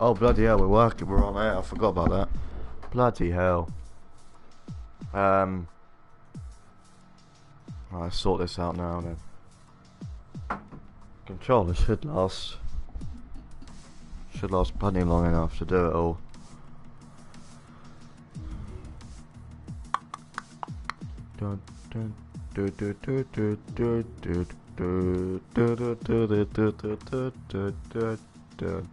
Oh bloody hell, we're working, we're on air, I forgot about that. Bloody hell. Right, sort this out now then. Controller should last plenty long enough to do it all. Dun, dun, do, do, do, do, do, do, do, do, do, do, do, do, do, do, do, do.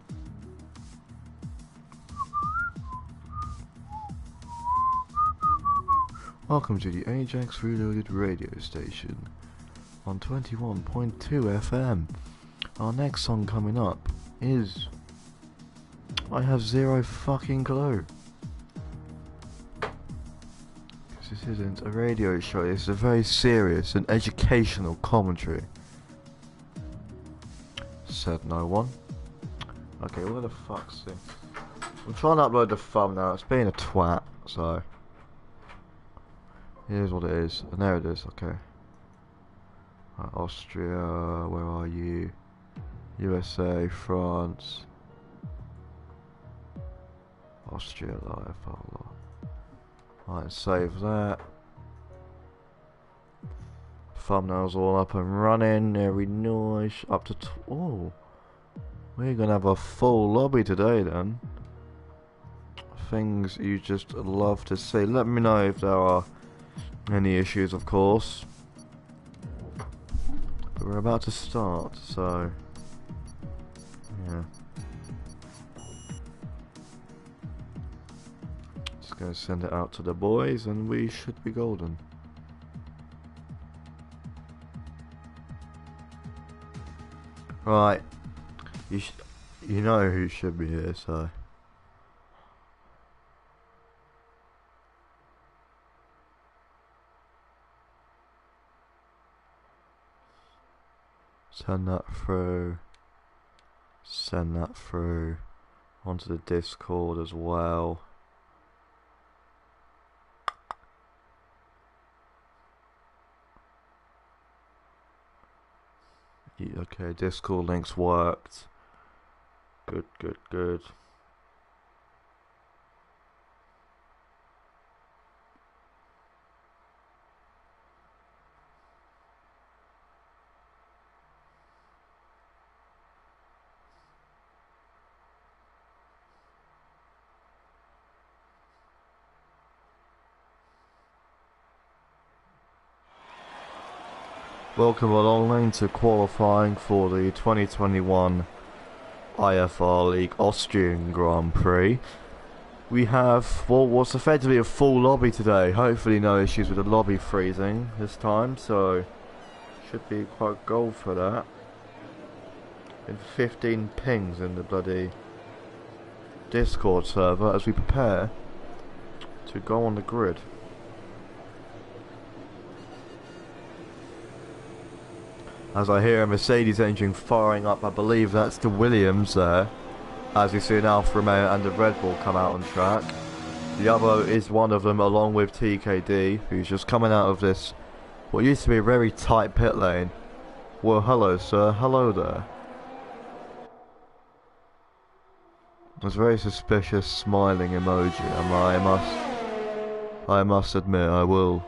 Welcome to the Ajax Reloaded radio station on 21.2 FM. Our next song coming up is... I have zero fucking clue. Because this isn't a radio show, it's a very serious and educational commentary. Said no one. Okay, where the fuck's this? I'm trying to upload the thumbnail, it's being a twat, so... Here's what it is, and there it is, okay. Austria, where are you? USA, France. Austria live, Right, save that. Thumbnails all up and running, very nice. Up to oh, we're gonna have a full lobby today then. Things you just love to see. Let me know if there are any issues, of course. But we're about to start, so yeah. Just gonna send it out to the boys, and we should be golden. Right, you know who should be here, so. Send that through onto the Discord as well. Yeah, okay, Discord links worked. Good, good, good. Welcome along to qualifying for the 2021 IFR League Austrian Grand Prix. We have, well, what's effectively a full lobby today. Hopefully no issues with the lobby freezing this time, so should be quite gold for that. And 15 pings in the bloody Discord server as we prepare to go on the grid. As I hear a Mercedes engine firing up, I believe that's the Williams there. As we see an Alfa Romeo and a Red Bull come out on track. The other is one of them along with TKD, who's just coming out of this, what used to be a very tight pit lane. Well, hello sir, hello there. There's a very suspicious smiling emoji, and I must admit, I will.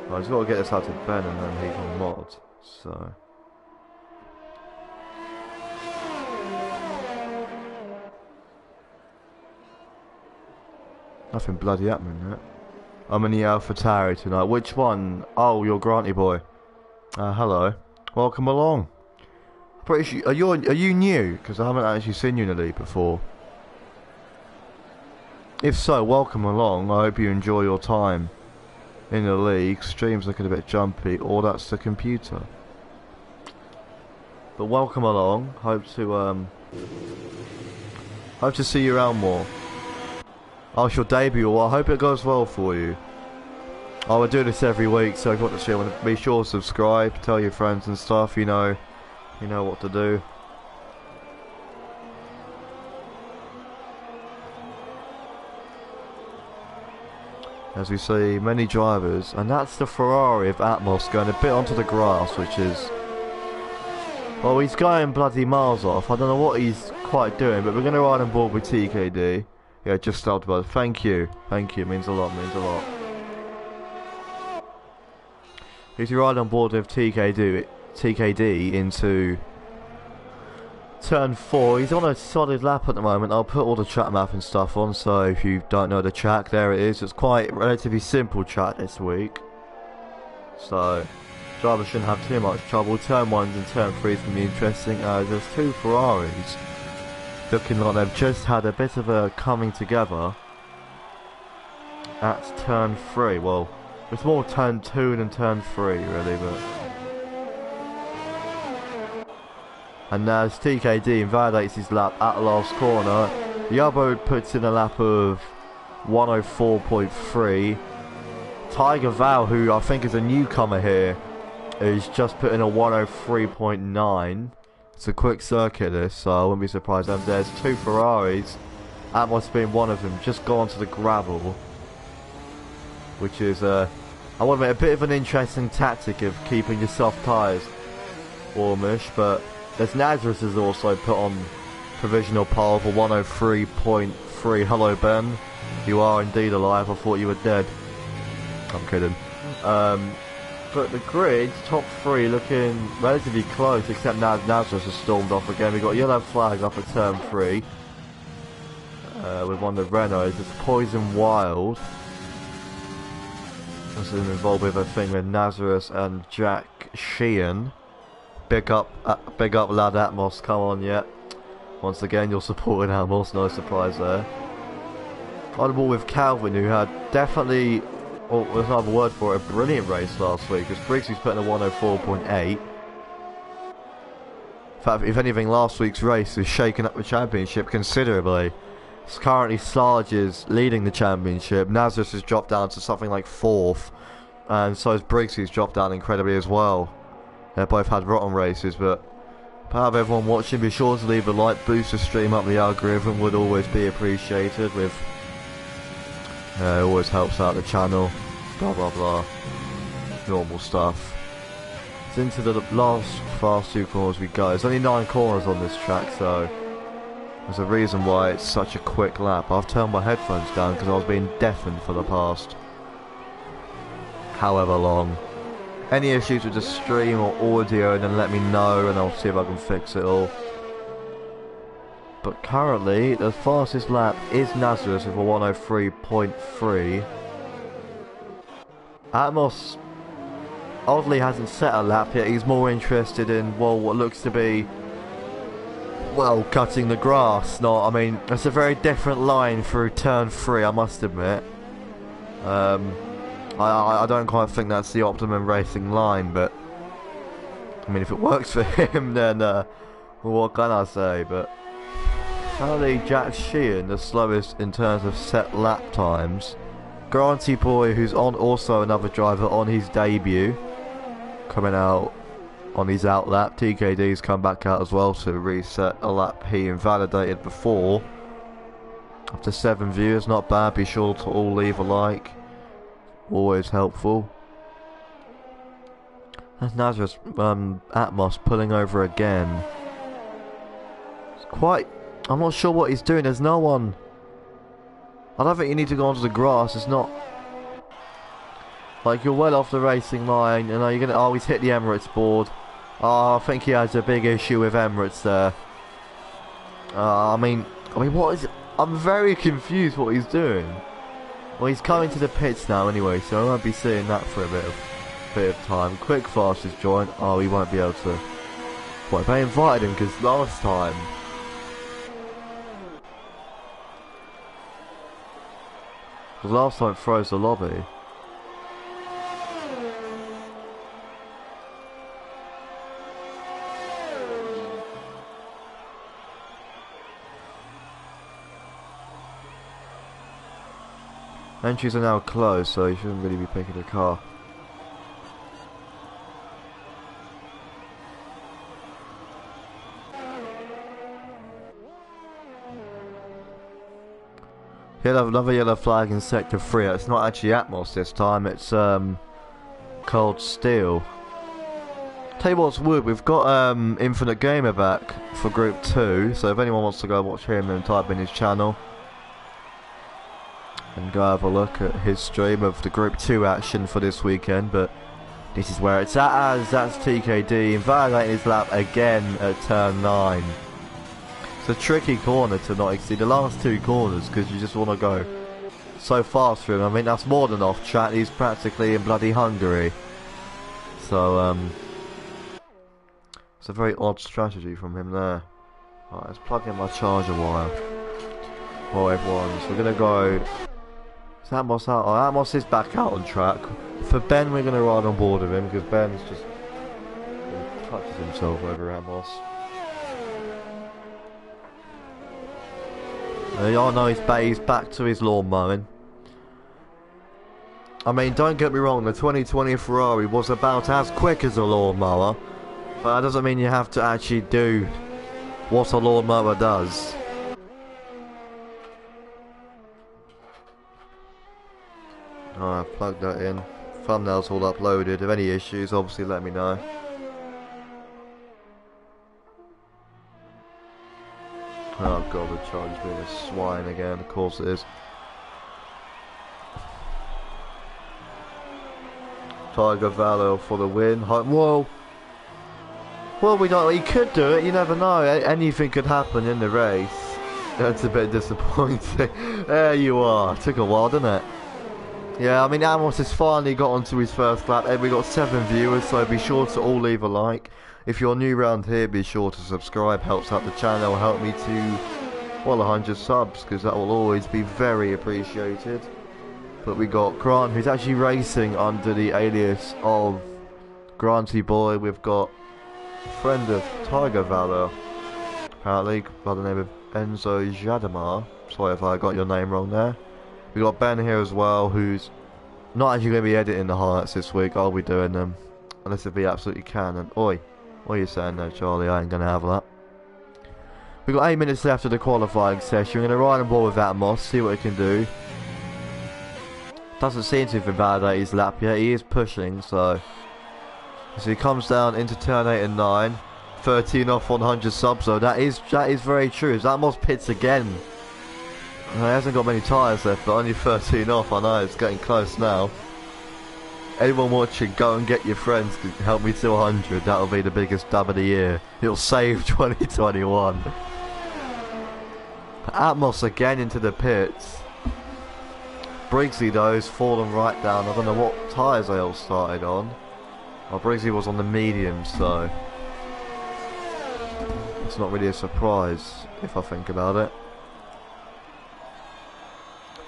I just gotta get this out to Ben and then he can mod, so. Nothing bloody happening yet. I'm in the AlphaTauri tonight. Which one? Oh, you're Granty boy. Hello. Welcome along. Pretty sure, are you new? Because I haven't actually seen you in the league before. If so, welcome along. I hope you enjoy your time in the league. Stream's looking a bit jumpy, or that's the computer. But welcome along. Hope to see you around more. Oh, it's your debut. Well, I hope it goes well for you. I would do this every week, so if you want to see it, be sure to subscribe, tell your friends and stuff. You know what to do. As we see many drivers, and that's the Ferrari of Atmos going a bit onto the grass, which is Well, he's going bloody miles off. I don't know what he's quite doing, but we're going to ride on board with TKD. Yeah, just started about. Thank you. Thank you. It means a lot. Means a lot. If you ride on board with TKD into turn 4, he's on a solid lap at the moment. I'll put all the track map and stuff on, so if you don't know the track, there it is. It's quite relatively simple track this week, so drivers shouldn't have too much trouble. Turn 1s and turn 3s can be interesting, as there's 2 Ferraris looking like they've just had a bit of a coming together at turn 3. Well, it's more turn 2 than turn 3 really, but... And as TKD invalidates his lap at the last corner, Yabo puts in a lap of 104.3. Tiger Val, who I think is a newcomer here, is just put in a 103.9. It's a quick circuit this, so I wouldn't be surprised if there's 2 Ferraris. That must have been one of them, just gone to the gravel. Which is, I want to make a bit of an interesting tactic of keeping your soft tyres warmish, but there's Nazareth has also put on provisional pole for 103.3. Hello Ben, you are indeed alive, I thought you were dead. I'm kidding. But the grid, top 3 looking relatively close, except Nazareth has stormed off again. We've got a yellow flag up at turn 3 with one of the Renaults. It's Poison Wild. This is involved with a thing with Nazareth and Jack Sheehan. Big up lad Atmos, come on, yeah. Once again, you're supporting Atmos, no surprise there. On the ball with Calvin, who had definitely, or there's another word for it, a brilliant race last week, because Briggsy's put in a 104.8. In fact, if anything, last week's race has shaken up the championship considerably. It's currently Sarge is leading the championship. Nazareth has dropped down to something like 4th, and so has Briggs, who's dropped down incredibly as well. They both had rotten races, but proud of everyone watching. Be sure to leave a like, boost the stream up the algorithm, would always be appreciated. With it always helps out the channel. Blah blah blah, normal stuff. It's into the last fast 2 corners we go. There's only 9 corners on this track, so there's a reason why it's such a quick lap. I've turned my headphones down because I was being deafened for the past however long. Any issues with the stream or audio, then let me know and I'll see if I can fix it all. But currently, the fastest lap is Nazareth with a 103.3. Atmos oddly hasn't set a lap yet. He's more interested in, well, what looks to be, well, cutting the grass. I mean, it's a very different line through turn 3, I must admit. I don't quite think that's the optimum racing line, but I mean, if it works for him, then well, what can I say? But apparently Jack Sheehan, the slowest in terms of set lap times. Granty Boy, who's on also another driver on his debut, coming out on his out lap. TKD's come back out as well to reset a lap he invalidated before. Up to 7 viewers, not bad. Be sure to all leave a like. Always helpful. That's Nazareth Atmos pulling over again. It's quite... I'm not sure what he's doing. There's no one... I don't think you need to go onto the grass. It's not... Like, you're well off the racing line. You know, you're gonna... Oh, he's hit the Emirates board. Oh, I think he has a big issue with Emirates there. I mean, what is... I'm very confused what he's doing. Well, he's coming to the pits now anyway, so I won't be seeing that for a bit of time. Quick fast has joined. Oh, he won't be able to... What, they invited him because last time... Because last time it froze the lobby. Entries are now closed, so you shouldn't really be picking a car. Another yellow flag in sector 3. It's not actually Atmos this time, it's Cold Steel. Tell you what's weird, we've got Infinite Gamer back for Group 2, so if anyone wants to go watch him, then type in his channel and go have a look at his stream of the Group 2 action for this weekend. But this is where it's at, as that's TKD invalidating his lap again at turn 9. It's a tricky corner to not exceed the last 2 corners, because you just want to go so fast for him. I mean, that's more than off track, he's practically in bloody Hungary. So, it's a very odd strategy from him there. Alright, let's plug in my charger wire. Well, everyone, so we're going to go... Is Atmos out? Oh, Atmos is back out on track. For Ben, we're going to ride on board with him, because Ben's just... He touches himself over Atmos. Y'all know he's back to his lawn mowing. I mean, don't get me wrong, the 2020 Ferrari was about as quick as a lawnmower. But that doesn't mean you have to actually do what a lawnmower does. Alright, I've plugged that in. Thumbnail's all uploaded. If any issues, obviously let me know. Oh god, the charger's being a swine again. Of course it is. Tiger Valor for the win. Whoa! Well, we don't. He could do it. You never know. Anything could happen in the race. That's a bit disappointing. There you are. Took a while, didn't it? Yeah, I mean, Amos has finally got onto his first lap, and we got 7 viewers. So be sure to all leave a like. If you're new around here, be sure to subscribe. Helps out the channel. Help me to 100 subs, because that will always be very appreciated. But we got Grant, who's actually racing under the alias of Granty Boy. We've got friend of Tiger Valor, apparently, by the name of Enzo Jadamar. Sorry if I got your name wrong there. We got Ben here as well, who's not actually going to be editing the highlights this week. I'll be doing them, unless if he absolutely can. And oi, what are you saying there, Charlie? I ain't going to have that. We've got 8 minutes left of the qualifying session. We're going to ride on board with Atmos, see what he can do. Doesn't seem to invalidate his lap yet. He is pushing, so he comes down into turn 8 and 9, 13 off 100 subs. So that is very true. As Atmos pits again, he hasn't got many tyres left, but only 13 off. I know it's getting close now. Anyone watching, go and get your friends to help me to 100. That'll be the biggest dub of the year. It'll save 2021. Atmos again into the pits. Briggsy though has fallen right down. I don't know what tyres they all started on. Well, Briggsy was on the medium, so it's not really a surprise if I think about it.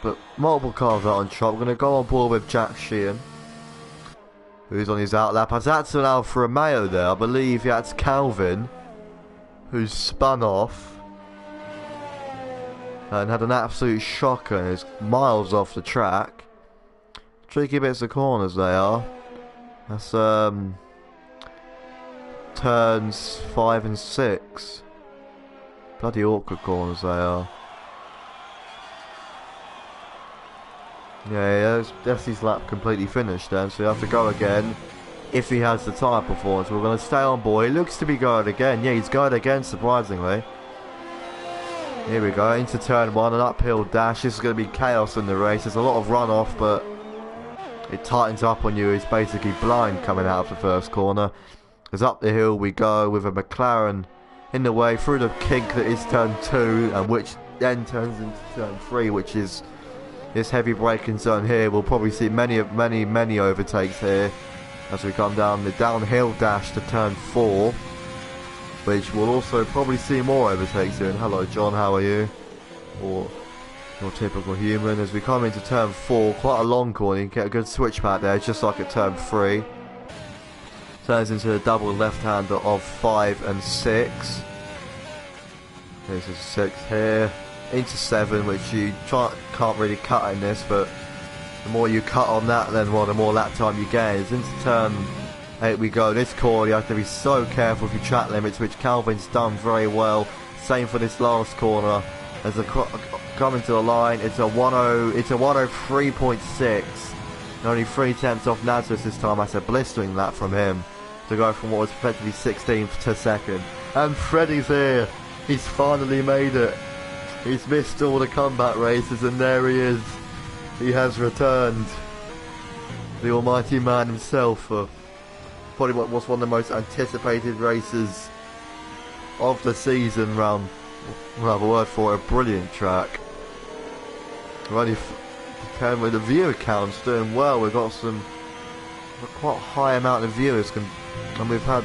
But multiple cars out on track. We're going to go on board with Jack Sheehan, who's on his outlap. That's an Alfa Romeo there. I believe that's Calvin, who's spun off and had an absolute shocker and is miles off the track. Tricky bits of corners they are. That's turns 5 and 6. Bloody awkward corners they are. Yeah, that's his lap completely finished then, so you have to go again if he has the tyre performance. We're going to stay on board. He looks to be going again. Yeah, he's going again, surprisingly. Here we go, into turn 1, an uphill dash. This is going to be chaos in the race. There's a lot of runoff, but it tightens up on you. It's basically blind coming out of the first corner. As up the hill we go with a McLaren in the way through the kink that is turn 2, and which then turns into turn 3, which is this heavy braking zone here. We'll probably see many overtakes here as we come down the downhill dash to turn 4, which we'll also probably see more overtakes here. And hello John, how are you? Or your typical human. As we come into turn 4, quite a long corner, you can get a good switch back there, just like at turn 3. Turns into a double left-hander of 5 and 6. This is 6 here. Into 7, which you can't really cut in this, but the more you cut on that, then the more lap time you gain. It's into turn 8 we go. This corner you have to be so careful with your track limits, which Calvin's done very well. Same for this last corner. As a coming to the line, it's a 103.6. Only 3 tenths off Nazareth this time. That's a blistering lap from him. to go from what was effectively 16th to 2nd. And Freddie's here. He's finally made it. He's missed all the comeback races and there he is. He has returned. The almighty man himself for probably what was one of the most anticipated races of the season round. We'll have a word for it, a brilliant track. We're only with the viewer count's doing well. We've got quite a high amount of viewers and we've had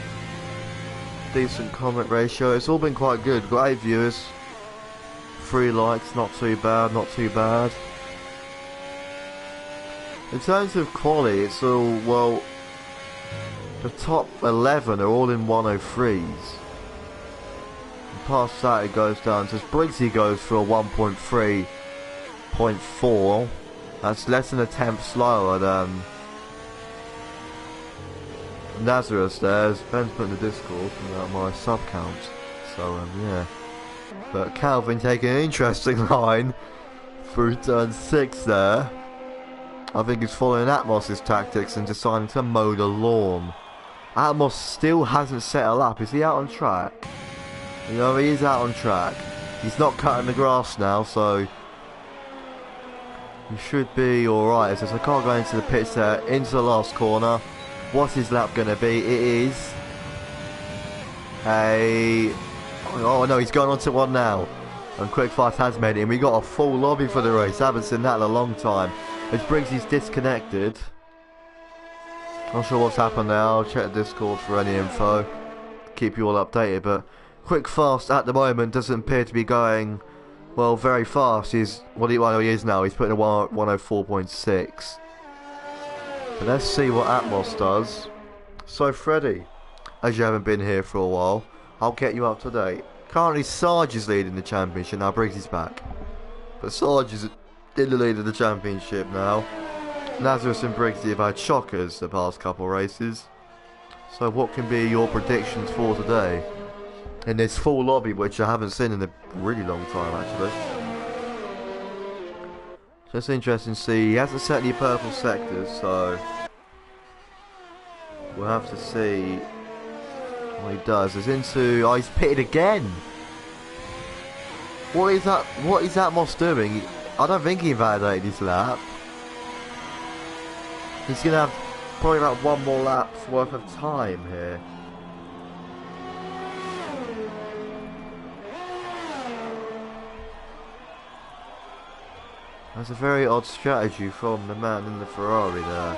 decent comment ratio. It's all been quite good. We've got 8 viewers, 3 likes, not too bad, not too bad. In terms of quality, it's all, well, the top 11 are all in 103s. And past that it goes down, so Briggsy goes for a 1.3.4. That's less than a tenth slower than Nazareth there, as Ben's put in the Discord about my sub count. So yeah. But Calvin taking an interesting line through turn 6 there. I think he's following Atmos's tactics and deciding to mow the lawn. Atmos still hasn't set a lap. Is he out on track? You know, he is out on track. He's not cutting the grass now, so he should be alright. So I can't go into the pits there, into the last corner. What's his lap going to be? It is a... Oh no, he's going on to one now. And Quickfire has made it, and we got a full lobby for the race. I haven't seen that in a long time. As Briggsy's disconnected. Not sure what's happened there. I'll check the Discord for any info. Keep you all updated, but Quickfast at the moment doesn't appear to be going, well, very fast. He's, well, he is now. He's putting a 104.6. But let's see what Atmos does. So Freddie, as you haven't been here for a while, I'll get you up to date. Currently Sarge is leading the championship, now Briggsy's back. But Sarge is in the lead of the championship now. Nazareth and Briggsy have had shockers the past couple races. So what can be your predictions for today? In this full lobby, which I haven't seen in a really long time actually. So it's interesting to see. He hasn't set any purple sectors, so we'll have to see what he does. He's into... Oh, he's pitted again! What is that? What is Atmos doing? I don't think he invalidated his lap. He's going to have probably about one more lap's worth of time here. That's a very odd strategy from the man in the Ferrari there.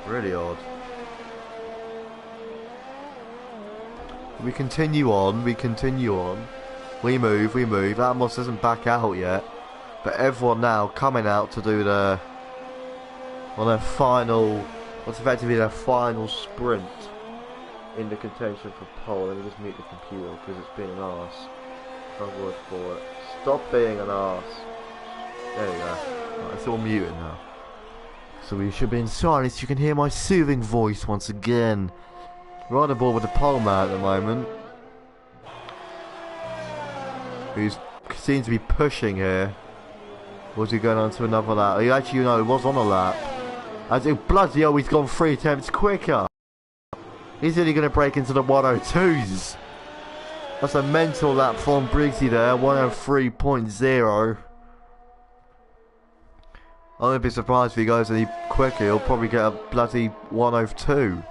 Really odd. We continue on, we continue on. We move, we move. Atmos doesn't back out yet. But everyone now coming out to do their... on their final... what's effectively their final sprint in the contention for pole. Let me just mute the computer because it's being an arse. No word for it. Stop being an arse. There we go. Right, it's all muted now. So we should be in silence. You can hear my soothing voice once again. We're on the board with the pole man at the moment. Who seems to be pushing here. Was he going on to another lap? He actually, you know, he was on a lap. As it bloody hell, he's gone 3 attempts quicker. He's only going to break into the 102s. That's a mental lap from Briggsy there, 103.0. I wouldn't be surprised if he goes any quicker. He'll probably get a bloody 102.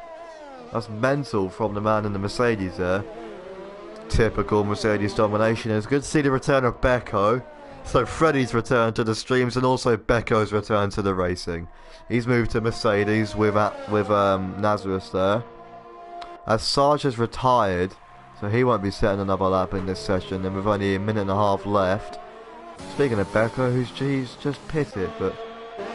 That's mental from the man in the Mercedes there. Typical Mercedes domination. It's good to see the return of Becco. So Freddie's return to the streams and also Becco's return to the racing. He's moved to Mercedes with Nazareth there. As Sarge has retired, so he won't be setting another lap in this session. And with only a minute and a half left. Speaking of Becco, he's just pitted, but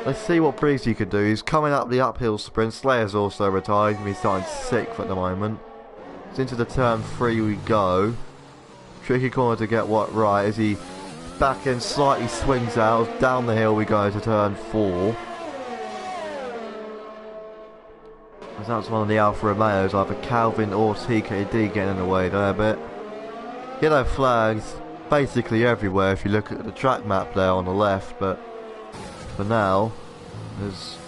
let's see what Briggsy could do. He's coming up the uphill sprint. Slayer's also retired. He's starting 6th at the moment. So into the turn 3 we go. Tricky corner to get what right as he back end slightly swings out. Down the hill we go to turn 4. As that's one of the Alfa Romeos, either Calvin or TKD getting in the way there a bit. Yellow flags basically everywhere if you look at the track map there on the left, but for now there's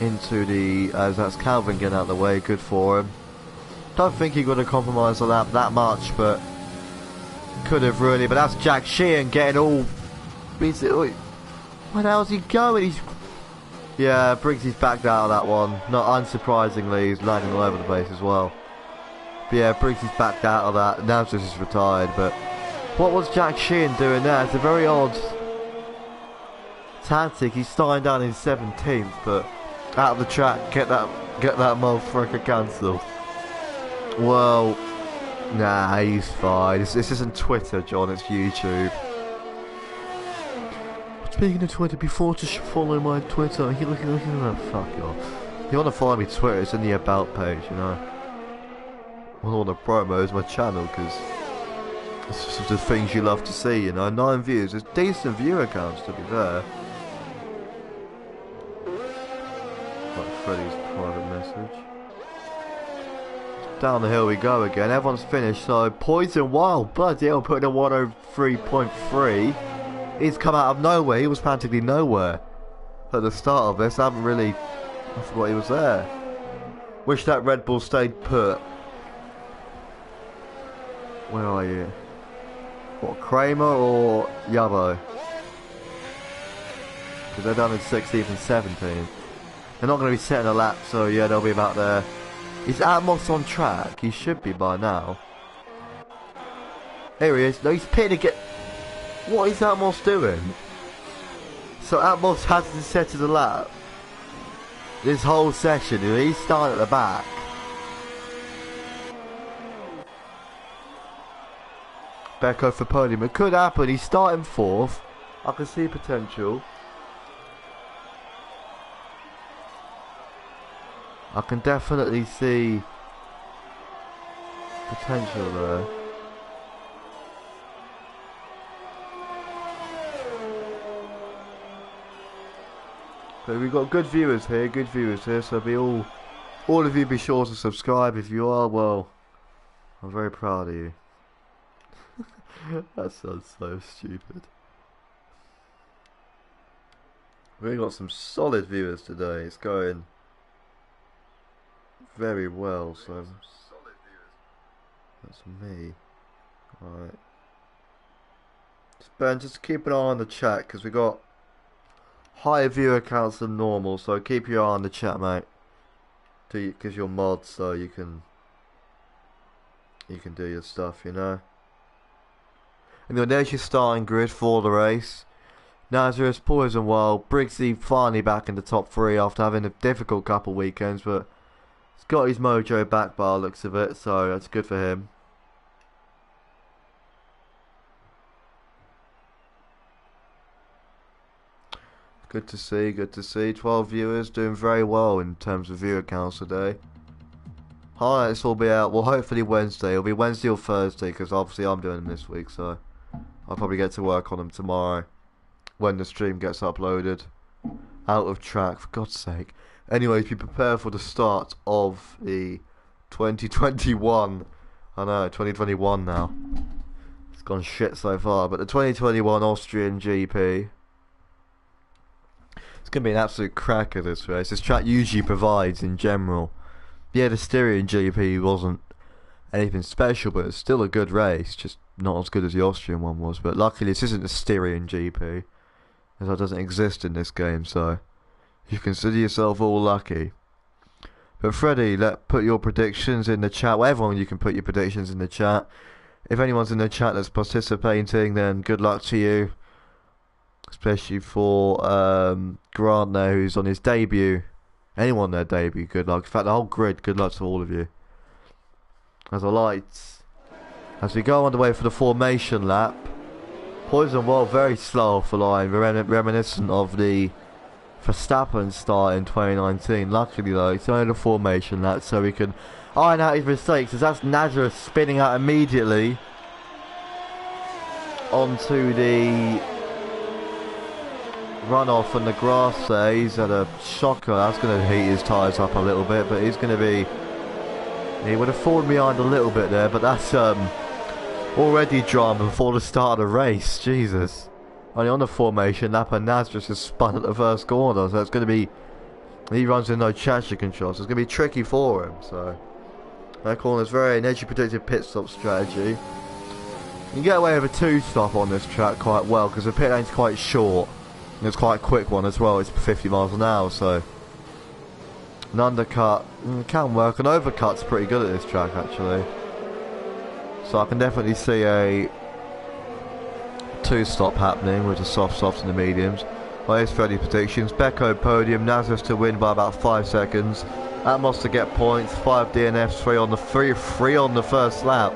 into the, as that's Calvin getting out of the way, good for him. Don't think he would have compromised the lap that much, but could have really. But that's Jack Sheehan getting all. Where the hell's he going? Yeah, Briggsy's backed out of that one. Not unsurprisingly, he's landing all over the place as well. But yeah, Briggsy's backed out of that. Now just retired. But what was Jack Sheehan doing there? It's a very odd tactic. He's starting down in 17th, but out of the track, get that motherfucker cancelled. Well, nah, he's fine. This isn't Twitter, John. It's YouTube. Speaking of Twitter, before to follow my Twitter, look at that, fuck off. If you want to follow me Twitter, it's in the about page, you know. I want to promote my channel, because it's just the things you love to see, you know. 9 views, it's decent viewer counts, to be fair. Like Freddie's private message. Down the hill we go again, everyone's finished, so Poison Wild, bloody hell, putting a 103.3. He's come out of nowhere. He was practically nowhere at the start of this. I haven't really. I forgot he was there. Wish that Red Bull stayed put. Where are you? What, Kramer or Yabo? Because they're down in 16th and 17th. They're not going to be setting a lap, so yeah, they'll be about there. Is Atmos on track? He should be by now. Here he is. No, he's pitting again. What is Atmos doing? So Atmos hasn't set to the lap this whole session. He's starting at the back. Becco for podium. It could happen. He's starting 4th. I can see potential. I can definitely see potential there. But we've got good viewers here, so be all of you be sure to subscribe. If you are, well, I'm very proud of you. That sounds so stupid. We've got some solid viewers today. It's going very well, so that's me. Alright. Ben, just keep an eye on the chat, because we got higher viewer counts than normal, so keep your eye on the chat, mate. Because you're mod, so you can do your stuff, you know. And then there's your starting grid for the race. Nazareth, Poison Wild, Briggsy finally back in the top 3 after having a difficult couple weekends, but he's got his mojo back by the looks of it, so that's good for him. Good to see, good to see. 12 viewers, doing very well in terms of viewer counts today. Highlights will be out, well, hopefully Wednesday. It'll be Wednesday or Thursday, because obviously I'm doing them this week, so I'll probably get to work on them tomorrow when the stream gets uploaded. Out of track, for God's sake. Anyways, be prepared for the start of the 2021. I know, 2021 now. It's gone shit so far, but the 2021 Austrian GP. It's going to be an absolute cracker, this race. This track usually provides in general. Yeah, the Styrian GP wasn't anything special, but it's still a good race. Just not as good as the Austrian one was. But luckily this isn't the Styrian GP, as that doesn't exist in this game, so you consider yourself all lucky. But Freddie, put your predictions in the chat. Well, everyone, you can put your predictions in the chat. If anyone's in the chat that's participating, then good luck to you. Especially for Grant there, who's on his debut. Anyone their debut, good luck. In fact, the whole grid, good luck to all of you. As we go on the way for the formation lap. Poison Wild very slow off the line, reminiscent of the Verstappen start in 2019. Luckily though, it's only the formation lap, so we can iron out his mistakes, as that's Nazareth spinning out immediately onto the runoff and the grass there. He's had a shocker. That's going to heat his tyres up a little bit, but he's going to be... He would have fallen behind a little bit there, but that's already drama before the start of the race. Jesus. Only on the formation lap, and Naz just spun at the first corner, so it's going to be He runs with no traction control, so it's going to be tricky for him. So that corner is very an edgy predictive pit stop strategy. You can get away with a 2-stop on this track quite well because the pit lane's quite short. And it's quite a quick one as well. It's 50 miles an hour, so an undercut can work. An overcut's pretty good at this track actually. So I can definitely see a 2-stop happening with the softs and the mediums. Well, here's Freddie predictions. Becco podium, Nazareth to win by about 5 seconds. Atmos to get points, 5 DNFs, 3 on the first lap.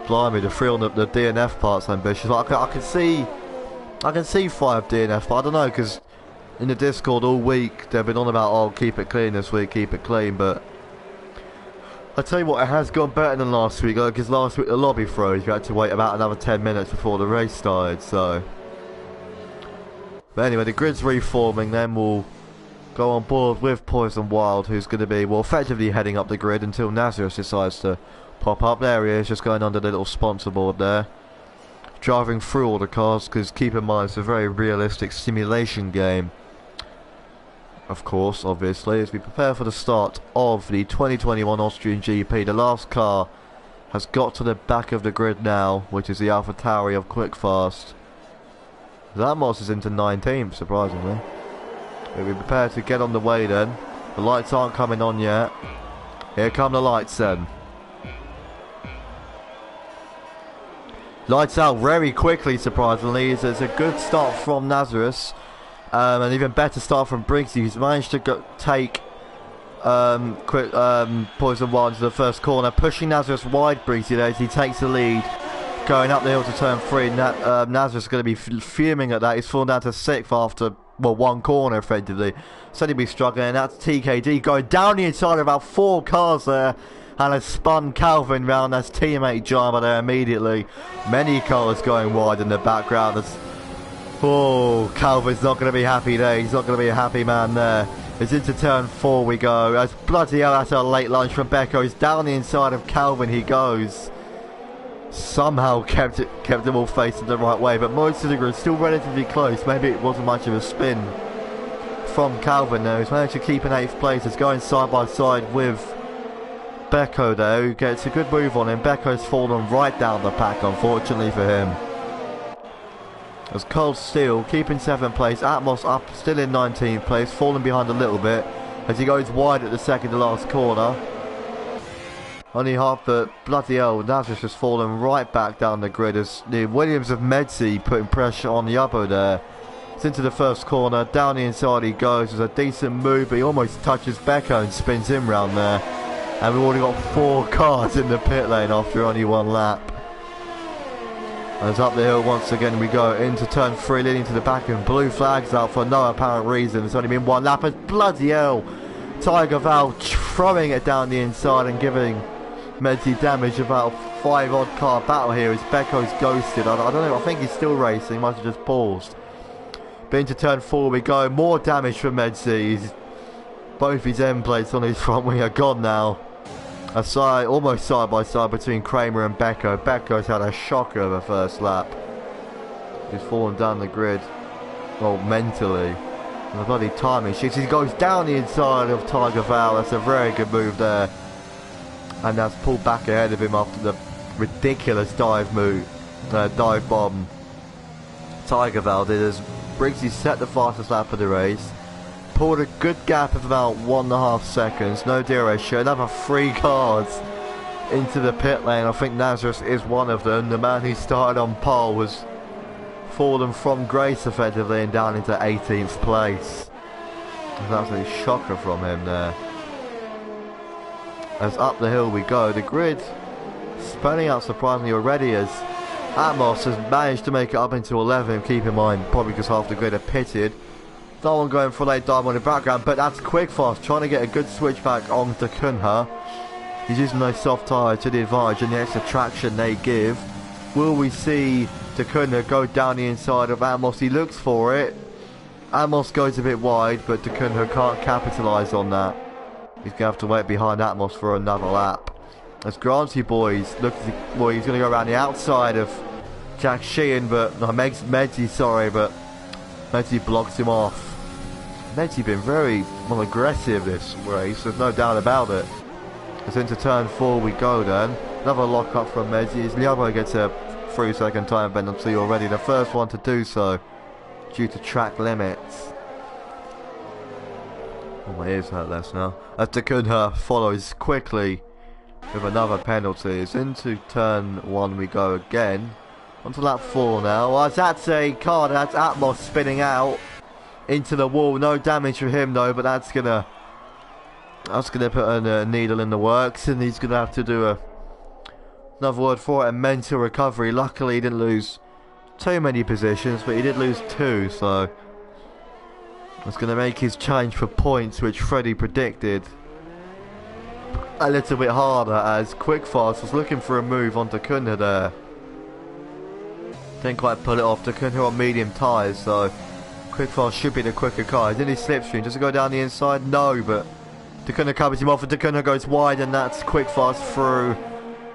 Blimey, the 3 on the DNF part's ambitious. I can see 5 DNFs, but I don't know, because in the Discord all week they've been on about, oh, keep it clean this week, keep it clean, but I tell you what, it has gone better than last week, because last week the lobby throws, you had to wait about another 10 minutes before the race started, so. But anyway, the grid's reforming, then we'll go on board with Poison Wild, who's going to be, well, effectively heading up the grid until Nazareth decides to pop up. There he is, just going under the little sponsor board there. Driving through all the cars, because keep in mind, it's a very realistic simulation game. Of course, obviously, as we prepare for the start of the 2021 Austrian GP. The last car has got to the back of the grid now, which is the AlphaTauri of Quickfast. Zamos is into 19th, surprisingly. We'll be prepared to get on the way then. The lights aren't coming on yet. Here come the lights then. Lights out very quickly, surprisingly. It's a good start from Nazareth. An even better start from Briggsy, who's managed to take Poison Wild to the first corner, pushing Nazareth wide. Briggsy there as he takes the lead, going up the hill to turn 3. Nazareth's going to be fuming at that. He's fallen down to 6th after, well, 1 corner effectively. Said he'd be struggling, and that's TKD going down the inside of about 4 cars there, and has spun Calvin round as teammate Jarma there immediately. Many cars going wide in the background. Oh, Calvin's not going to be happy there. He's not going to be a happy man there. It's into turn 4 we go. As bloody hell, that's a late lunge from Becco. He's down the inside of Calvin he goes. Somehow kept them all facing the right way, but most of the grid still relatively close. Maybe it wasn't much of a spin from Calvin there. He's managed to keep in 8th place. It's going side by side with Becco there, who gets a good move on him. Becco's fallen right down the pack, unfortunately for him. As Cold Steel keeping 7th place, Atmos up still in 19th place, falling behind a little bit as he goes wide at the second to last corner. Only half, but bloody hell, Nazareth has fallen right back down the grid as the Williams of Medsey putting pressure on the Yabo there. It's into the first corner, down the inside he goes. There's a decent move, but he almost touches Becco and spins him round there. And we've already got 4 cars in the pit lane after only 1 lap. As up the hill once again we go into turn 3, leading to the back, and blue flags out for no apparent reason. It's only been 1 lap, as bloody hell, Tiger Val throwing it down the inside and giving Medsey damage. About a 5 odd car battle here as Becco's ghosted. I don't know, I think he's still racing, might have just paused. But into turn 4 we go, more damage from Medsey. Both his end plates on his front wing are gone now. Almost side by side between Kramer and Becco. Becco's had a shocker of a first lap. He's fallen down the grid, well, mentally. And the bloody timing shifts. He goes down the inside of Tiger Val. That's a very good move there. And that's pulled back ahead of him after the ridiculous dive bomb Tiger Val did as Briggsy set the fastest lap of the race. Pulled a good gap of about 1.5 seconds. No deratio. Another 3 cars into the pit lane. I think Nazareth is one of them. The man who started on pole was fallen from grace effectively and down into 18th place. That's a shocker from him there. As up the hill we go. The grid spreading out surprisingly already as Atmos has managed to make it up into 11th. Keep in mind, probably because half the grid are pitted. No one going for a late dive on the background, but that's Quickfast trying to get a good switch back on to Kunha. He's using those soft tyres to the advantage and the extra traction they give. Will we see Kunha go down the inside of Atmos? He looks for it. Atmos goes a bit wide, but Kunha can't capitalise on that. He's going to have to wait behind Atmos for another lap. As Granty boys look, well, he's going to go around the outside of Jack Sheehan, but no, Medsey, sorry, but Medsey blocks him off. Medzi been very well aggressive this race, there's no doubt about it. As into turn 4 we go then. Another lock up from Medzi. As Liabo gets a 3-second time penalty already, the first one to do so due to track limits. Oh, my ears hurt less now. As Kunha follows quickly with another penalty. It's into turn 1 we go again. Onto lap 4 now. Well, that's a card. That's Atmos spinning out into the wall. No damage for him though, but that's gonna put a needle in the works, and he's gonna have to do another word for it, a mental recovery. Luckily he didn't lose too many positions, but he did lose 2, so it's gonna make his challenge for points, which Freddie predicted, a little bit harder, as Quickfast was looking for a move onto Kunha there. Didn't quite pull it off. Kunha on medium tyres, so Quickfast should be the quicker car. He's in his slipstream. Does it go down the inside? No, but Kunha covers him off, and Kunha goes wide, and that's Quickfast through.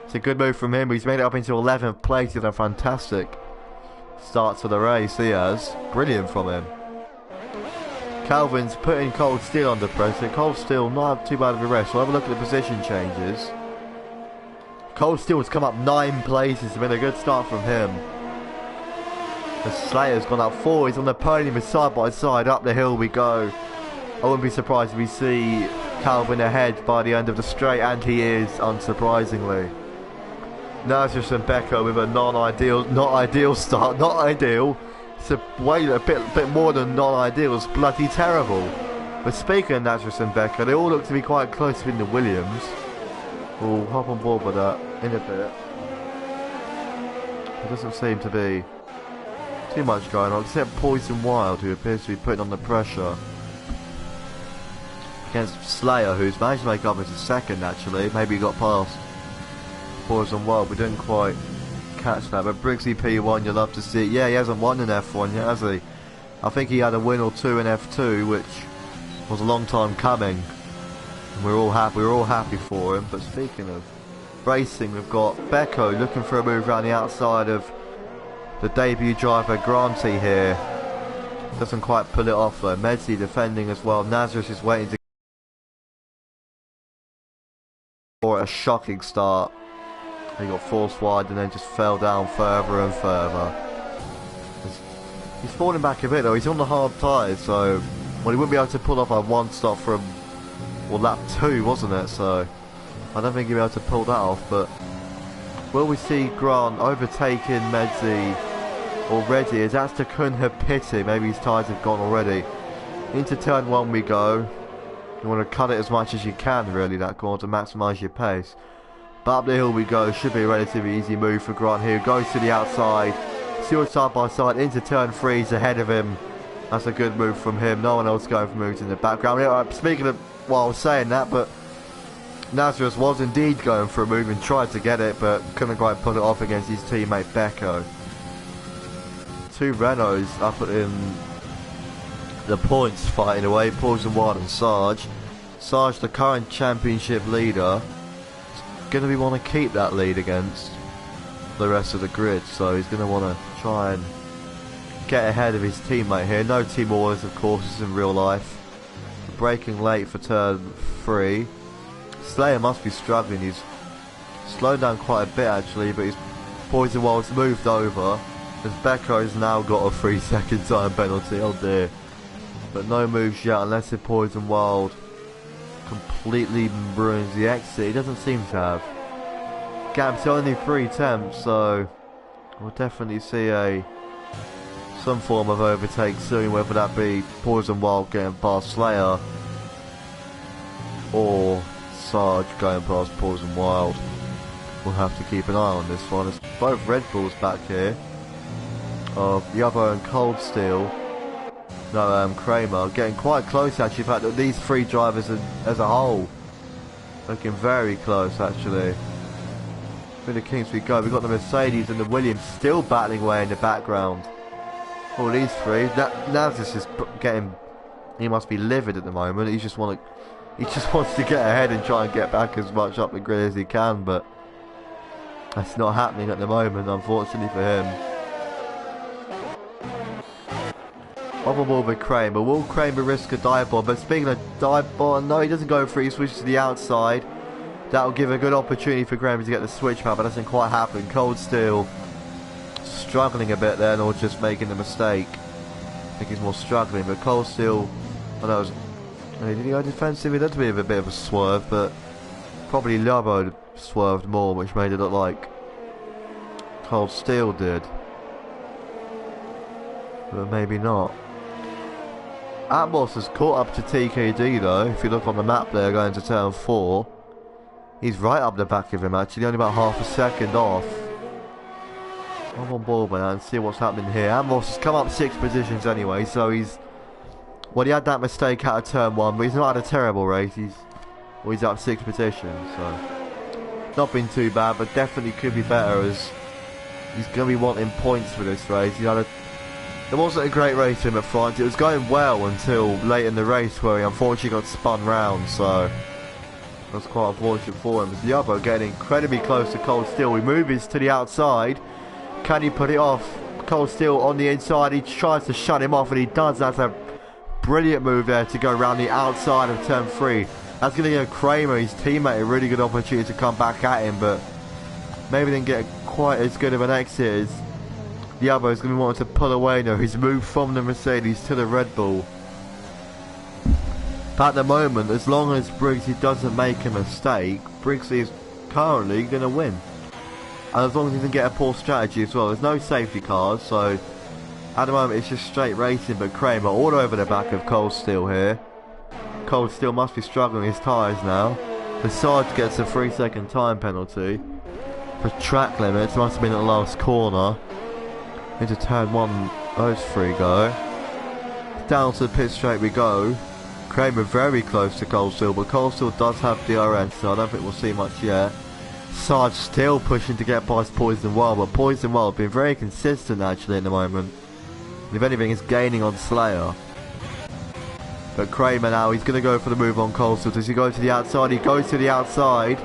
It's a good move from him. He's made it up into 11th place. He's a fantastic start to the race. He has. Brilliant from him. Calvin's putting Cold Steel under pressure. Cold Steel not too bad of a rest. We'll have a look at the position changes. Cold Steel has come up 9 places. It's been a good start from him. The Slayer's gone up 4. He's on the podium side by side. Up the hill we go. I wouldn't be surprised if we see Calvin ahead by the end of the straight, and he is, unsurprisingly. Nazareth and Becker with a not ideal start. Not ideal. It's a bit more than non-ideal. It's bloody terrible. But speaking of Nazareth and Becker, they all look to be quite close in the Williams. We'll hop on board with that in a bit. There doesn't seem to be too much going on, except Poison Wild, who appears to be putting on the pressure against Slayer, who's managed to make up into second actually. Maybe he got past Poison Wild. We didn't quite catch that, but Briggsy P1, you'll love to see it. Yeah, he hasn't won in F1 yet, has he? I think he had a win or 2 in F2, which was a long time coming, and we're all happy for him. But speaking of racing, we've got Becco looking for a move around the outside of the debut driver Granty here. Doesn't quite pull it off though. Medzi defending as well. Nazareth is waiting to for a shocking start. He got forced wide and then just fell down further and further. He's falling back a bit though. He's on the hard tyres, so he wouldn't be able to pull off a 1 stop from, well, lap 2 wasn't it? So I don't think he'll be able to pull that off. But will we see Grant overtaking Medzi already? As that's to Kunha pitting. Maybe his tyres have gone already. Into turn 1 we go. You want to cut it as much as you can, really, that corner, to maximise your pace. But up the hill we go. Should be a relatively easy move for Grant here. Goes to the outside. Still side by side into turn 3. He's ahead of him. That's a good move from him. No one else going for moves in the background. Speaking of, well, I was saying that, but Nazareth was indeed going for a move and tried to get it, but couldn't quite pull it off against his teammate Becco. 2 Renaults up in the points fighting away. Poison Wild and Sarge. Sarge, the current championship leader, is going to be want to keep that lead against the rest of the grid, so he's going to want to try and get ahead of his teammate here. No team orders, of course, as in real life. Braking late for turn 3. Slayer must be struggling. He's slowed down quite a bit actually, but his Poison Wild's moved over. As Becco has now got a 3-second time penalty. Oh dear. But no moves yet, unless the Poison Wild completely ruins the exit. He doesn't seem to have. Gap's only 3 attempts, so we'll definitely see some form of overtake soon, whether that be Poison Wild getting past Slayer or Sarge going past Poison Wild. We'll have to keep an eye on this one. It's both Red Bulls back here. Yavo and Cold Steel. No, Kramer getting quite close actually. In fact, these 3 drivers as a whole looking very close actually. Through the Kings we go. We've got the Mercedes and the Williams still battling away in the background. All these 3. Naz is getting. He must be livid at the moment. He just wants to get ahead and try and get back as much up the grid as he can, but that's not happening at the moment, unfortunately for him. Other ball with Kramer. Will Kramer risk a dive bomb? But speaking of dive bomb, no, he doesn't go for it. He switches to the outside. That'll give a good opportunity for Kramer to get the switch back, but doesn't quite happen. Cold Steel struggling a bit there, or just making the mistake. I think he's more struggling, but Cold Steel, I know, did he go defensive? He had to be a bit of a swerve, but probably Lobo swerved more, which made it look like Cold Steel did. But maybe not. Atmos has caught up to TKD though. If you look on the map there, going to turn 4, he's right up the back of him actually, only about half a second off. I'm on board with that and see what's happening here. Atmos has come up 6 positions anyway, so he's... Well, he had that mistake out of turn 1, but he's not had a terrible race. He's up 6 positions, so... Not been too bad, but definitely could be better, as he's going to be wanting points for this race. He had a... It wasn't a great race for him at France. It was going well until late in the race where he unfortunately got spun round, so that's quite unfortunate for him. Diabo getting incredibly close to Cold Steel. He moves to the outside. Can he put it off? Cold Steel on the inside. He tries to shut him off, and he does. That's a brilliant move there to go around the outside of turn 3. That's going to give Kramer, his teammate, a really good opportunity to come back at him, but maybe didn't get quite as good of an exit as the other is going to want to pull away now. He's moved from the Mercedes to the Red Bull. But at the moment, as long as Briggsy doesn't make a mistake, Briggsy is currently going to win. And as long as he doesn't get a poor strategy as well. There's no safety cars, so at the moment it's just straight racing. But Kramer all over the back of Cold Steel here. Cold Steel must be struggling his tyres now. The Sarge gets a 3-second time penalty for track limits. Must have been at the last corner. Into turn 1, those 3 go. Down to the pit straight we go. Kramer very close to Cold Steel, but Cold Steel does have DRS, so I don't think we'll see much yet. Sarge still pushing to get past Poison Wild, but Poison Wild been very consistent actually at the moment. If anything, it's gaining on Slayer. But Kramer now, he's going to go for the move on Cold Steel. Does he go to the outside? He goes to the outside.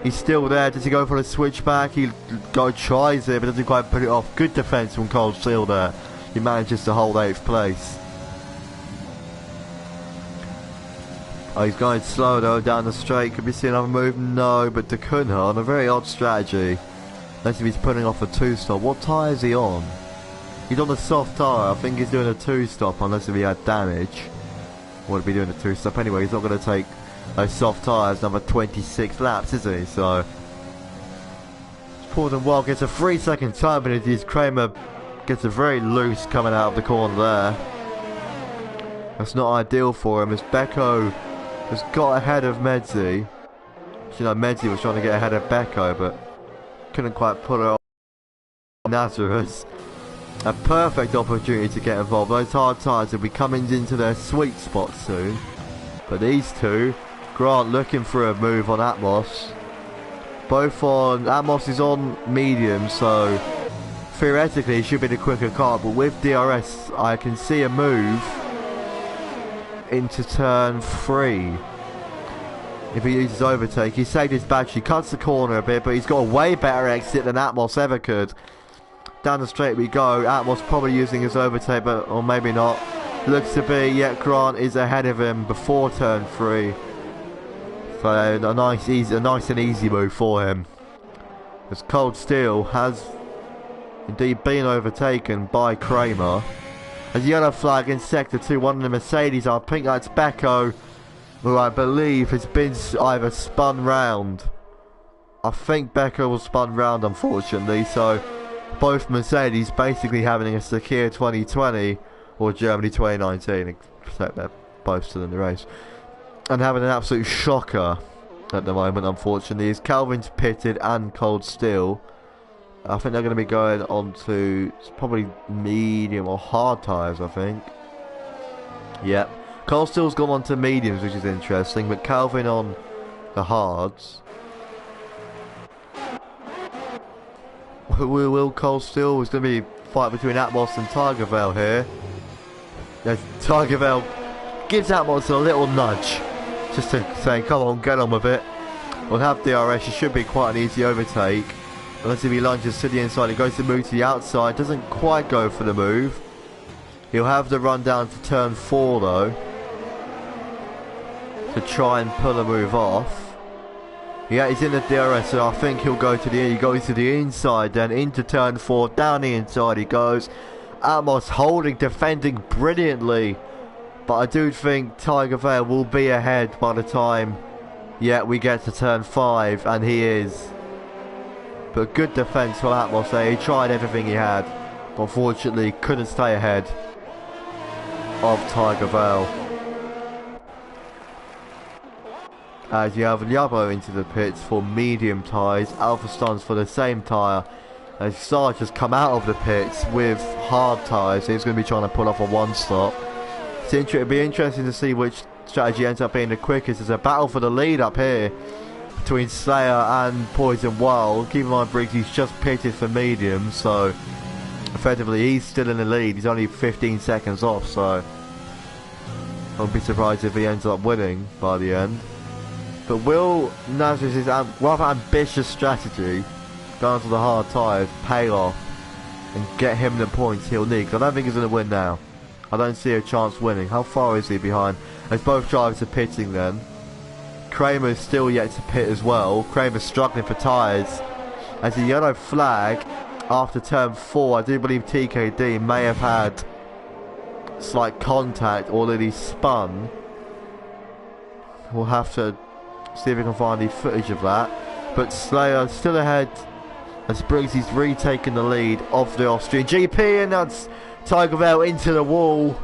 He's still there. Does he go for the switchback? He tries it, but doesn't quite put it off. Good defense from Cold Steel there. He manages to hold 8th place. Oh, he's going slow though down the straight. Could we see another move? No, but Dakuna on a very odd strategy. Unless if he's putting off a 2-stop. What tyre is he on? He's on a soft tyre. I think he's doing a 2-stop unless if he had damage. Would be doing a 2-stop anyway. He's not going to take those soft tyres another 26 laps, is he? So Poison Wild gets a 3-second time penalty. Kramer gets a very loose coming out of the corner there. That's not ideal for him as Becco has got ahead of Medzi. You know, Medzi was trying to get ahead of Becco, but couldn't quite put it off. Nazareth, a perfect opportunity to get involved. Those hard tyres will be coming into their sweet spot soon. But these two, Grant looking for a move on Atmos. Both on, Atmos is on medium, so theoretically he should be the quicker car, but with DRS I can see a move into turn 3. If he uses overtake, he saved his battery, cuts the corner a bit, but he's got a way better exit than Atmos ever could. Down the straight we go. Atmos probably using his overtake, but or maybe not. Looks to be, yet Grant is ahead of him before turn 3. So a nice and easy move for him. As Cold Steel has indeed been overtaken by Kramer. As yellow flag in sector 2, one of the Mercedes, I think that's Becco, who I believe has been either spun round. I think Becco was spun round, unfortunately, so both Mercedes basically having a secure 2020 or Germany 2019, except they're both still in the race, and having an absolute shocker at the moment, unfortunately, is Calvin's pitted and Cold Steel. I think they're going to be going on to probably medium or hard tyres, I think. Yep. Cold Steel's gone on to mediums, which is interesting, but Calvin on the hards. Will Cold Steel is going to be a fight between Atmos and Tigervale here. Yes, Tigervale gives Atmos a little nudge, just to say, come on, get on with it. We'll have DRS, it should be quite an easy overtake. Unless if he lunges to the inside, he goes to move to the outside, doesn't quite go for the move. He'll have the run down to turn 4 though, to try and pull a move off. Yeah, he's in the DRS, so I think he goes to the inside, then into turn 4, down the inside he goes. Atmos holding, defending brilliantly, but I do think Tiger Vale will be ahead by the time we get to turn 5, and he is. But good defence for Atmos there. He tried everything he had, but unfortunately couldn't stay ahead of Tiger Vale. As you have Liabo into the pits for medium tyres, Alpha Stuns for the same tyre, as Sarge has come out of the pits with hard tyres, so he's going to be trying to pull off a one stop. It'll be interesting to see which strategy ends up being the quickest. There's a battle for the lead up here between Slayer and Poison Wild. Keep in mind Briggsy's just pitted for medium, so effectively he's still in the lead. He's only 15 seconds off, so I won't be surprised if he ends up winning by the end. But will Nazareth's rather ambitious strategy, going to the hard tyres, pay off and get him the points he'll need? Because I don't think he's going to win now. I don't see a chance winning. How far is he behind? As both drivers are pitting then. Kramer's still yet to pit as well. Kramer's struggling for tyres. As a yellow flag after turn 4, I do believe TKD may have had slight contact or that he spun. We'll have to see if we can find the footage of that. But Slayer still ahead as Briggsy's retaken the lead of the Austrian GP, and that's Tiger Vale into the wall.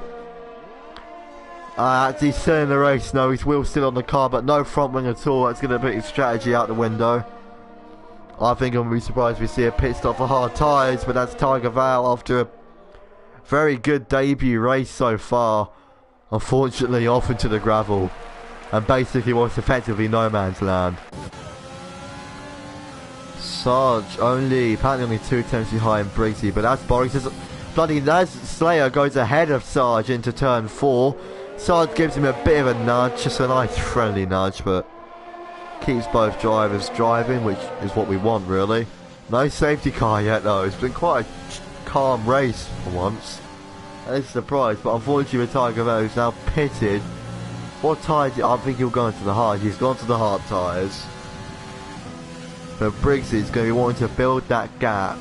He's still in the race. No, his wheel's still on the car, but no front wing at all. That's going to put his strategy out the window. I think I'm going to be surprised if we see a pit stop for hard tyres, but that's Tiger Vale after a very good debut race so far. Unfortunately off into the gravel, and basically what's effectively no man's land. Sarge apparently only 2 tenths behind Briggsy, but that's Boris. Bloody Slayer goes ahead of Sarge into turn 4. Sarge gives him a bit of a nudge, just a nice friendly nudge, but keeps both drivers driving, which is what we want really. No safety car yet though. It's been quite a calm race for once. That is a surprise, but unfortunately with Tiger Vale, who's now pitted. What tyres? I think he'll go into the hard. He's gone to the hard tyres. But Briggsy's going to be wanting to build that gap,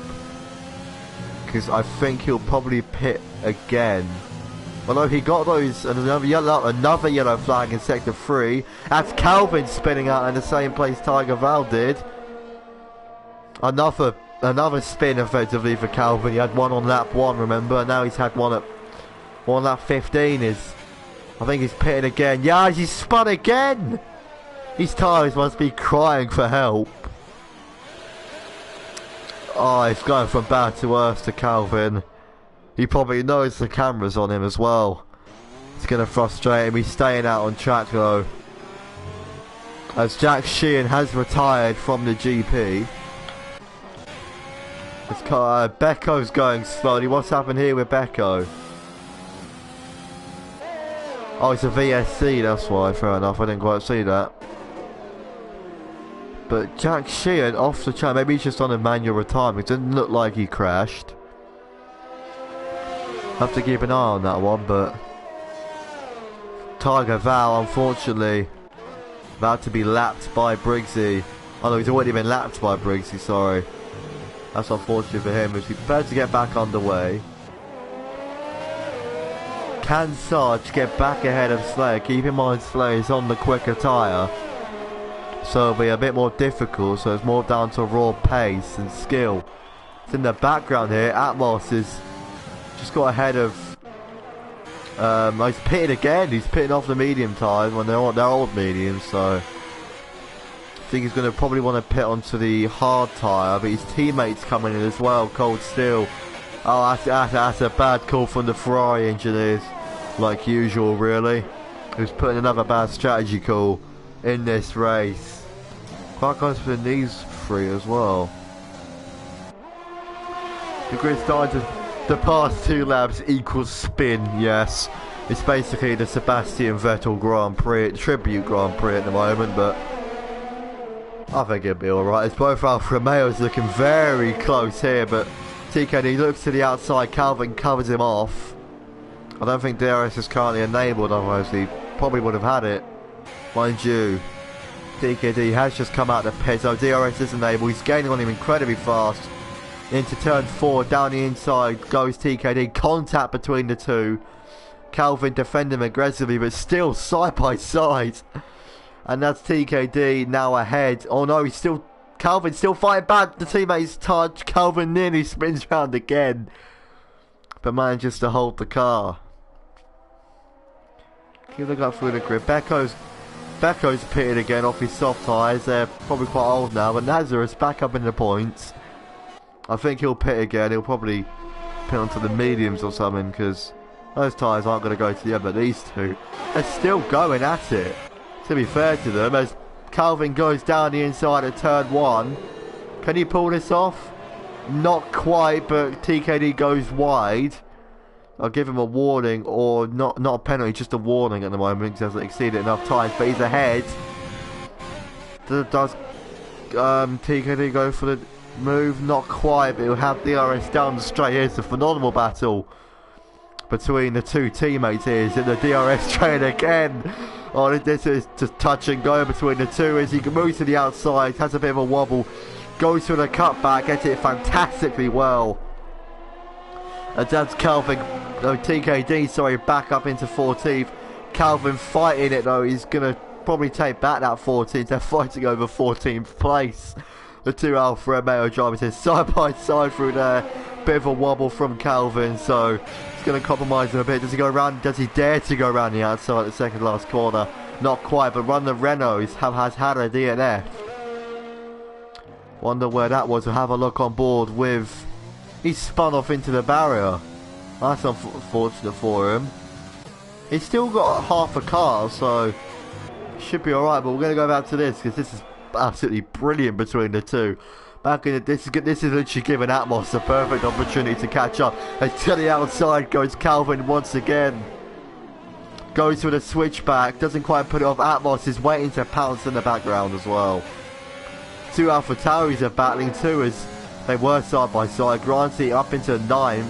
because I think he'll probably pit again. Although he got those another yellow flag in sector 3. That's Calvin spinning out in the same place Tiger Vale did. Another spin effectively for Calvin. He had one on lap 1, remember, and now he's had one on lap 15. I think he's pitted again. Yeah, he's spun again. His tyres must be crying for help. Oh, it's going from bad to worse to Calvin. He probably knows the camera's on him as well. It's going to frustrate him. He's staying out on track though, as Jack Sheehan has retired from the GP. Becco's going slowly. What's happened here with Becco? Oh, it's a VSC, that's why. Fair enough, I didn't quite see that. But Jack Sheehan off the track. Maybe he's just on a manual retirement. It didn't look like he crashed. Have to keep an eye on that one, but Tiger Vale, unfortunately, about to be lapped by Briggsy. Oh no, he's already been lapped by Briggsy, sorry. That's unfortunate for him, as he prepared to get back underway. Can Sarge get back ahead of Slayer? Keep in mind Slayer is on the quicker tyre, so it'll be a bit more difficult, so it's more down to raw pace and skill. It's in the background here. Atmos is just got ahead of he's pitted again. He's pitting off the medium tyres when they're old mediums, so I think he's going to probably want to pit onto the hard tyre, but his teammates coming in as well. Cold Steel. Oh, that's a bad call from the Ferrari engineers, like usual really. Who's putting another bad strategy call in this race. Quite close for these 3 as well. The grid starting to... The past 2 laps equals spin, yes. It's basically the Sebastian Vettel Grand Prix, Tribute Grand Prix at the moment, but I think it'll be alright. It's both Alfa Romeos looking very close here, but TKD looks to the outside. Calvin covers him off. I don't think DRS is currently enabled, otherwise he probably would have had it. Mind you, TKD has just come out of the pit, so DRS is enabled. He's gaining on him incredibly fast. Into turn 4, down the inside goes TKD. Contact between the two. Calvin defending aggressively, but still side by side. And that's TKD now ahead. Oh no, Calvin's still fighting back. The teammates touch. Calvin nearly spins round again, but manages to hold the car. Keep looking up through the grid. Becco's pitted again off his soft tyres. They're probably quite old now, but Nazareth's back up in the points. I think he'll pit again. He'll probably pit onto the mediums or something, because those tyres aren't going to go to the end, but these two are still going at it, to be fair to them, as Calvin goes down the inside of turn 1. Can he pull this off? Not quite, but TKD goes wide. I'll give him a warning, or not a penalty, just a warning at the moment, because he hasn't exceeded enough times, but he's ahead. Does TKD go for the move? Not quite, but he'll have DRS down the straight. Here's a phenomenal battle between the two teammates here. He's in the DRS train again. Oh, this is just touch and go between the two as he moves to the outside, has a bit of a wobble, goes for the cutback, gets it fantastically well. And that's TKD, sorry, back up into 14th. Calvin fighting it though. He's going to probably take back that 14th. They're fighting over 14th place. The two Alfa Romeo drivers here side by side through there. Bit of a wobble from Calvin, so he's going to compromise him a bit. Does he go around? Does he dare to go around the outside at the second last corner? Not quite, but Run the Renaults has had a DNF. Wonder where that was. We'll have a look on board with... He spun off into the barrier. That's unfortunate for him. He's still got half a car, so should be alright, but we're going to go back to this, because this is absolutely brilliant between the two. Back in this is literally giving Atmos the perfect opportunity to catch up. And to the outside goes Calvin once again. Goes with a switchback, doesn't quite put it off. Atmos is waiting to pounce in the background as well. Two Alpha Tauris are battling too, as they were side by side. Granty up into 9th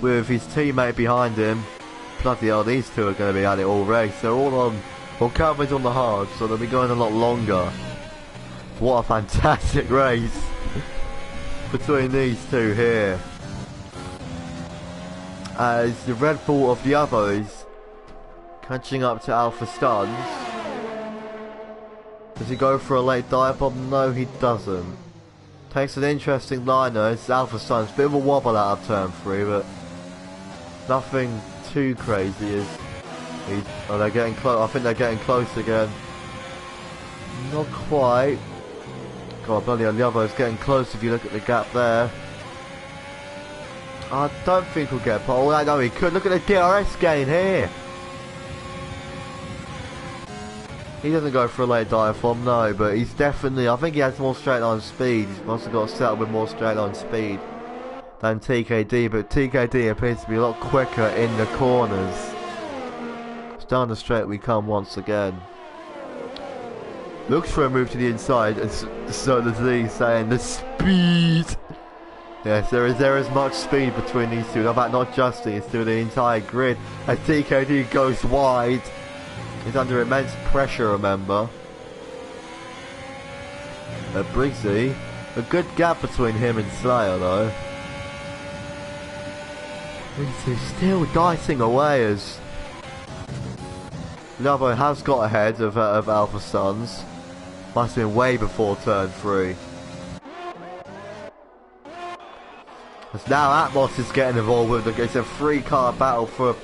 with his teammate behind him. Bloody hell, these two are going to be at it all race. They're all on, well, Calvin's on the hard, so they'll be going a lot longer. What a fantastic race between these two here. As the Red Bull of the others catching up to Alpha Stuns. Does he go for a late dive bomb? No, he doesn't. Takes an interesting liner. It's Alpha Stuns. Bit of a wobble out of turn 3, but nothing too crazy. Oh, they're getting close. I think they're getting close again. Not quite. God, bloody hell, the other is getting close if you look at the gap there. I don't think he'll get pole. I know he could. Look at the DRS gain here. He doesn't go for a late dive bomb, no, but he's definitely, I think he has more straight line speed. He's must have got set up with more straight line speed than TKD, but TKD appears to be a lot quicker in the corners. It's down the straight we come once again. Looks for a move to the inside, and so does he, saying the speed. Yes, there is much speed between these two. In fact, not just these two, the entire grid. As TKD goes wide, he's under immense pressure, remember. Briggsy, a good gap between him and Slayer though. These two still dicing away as Lavo has got ahead of Alpha Suns. Must have been way before turn 3. As now Atmos is getting involved with it. It's a 3-car battle for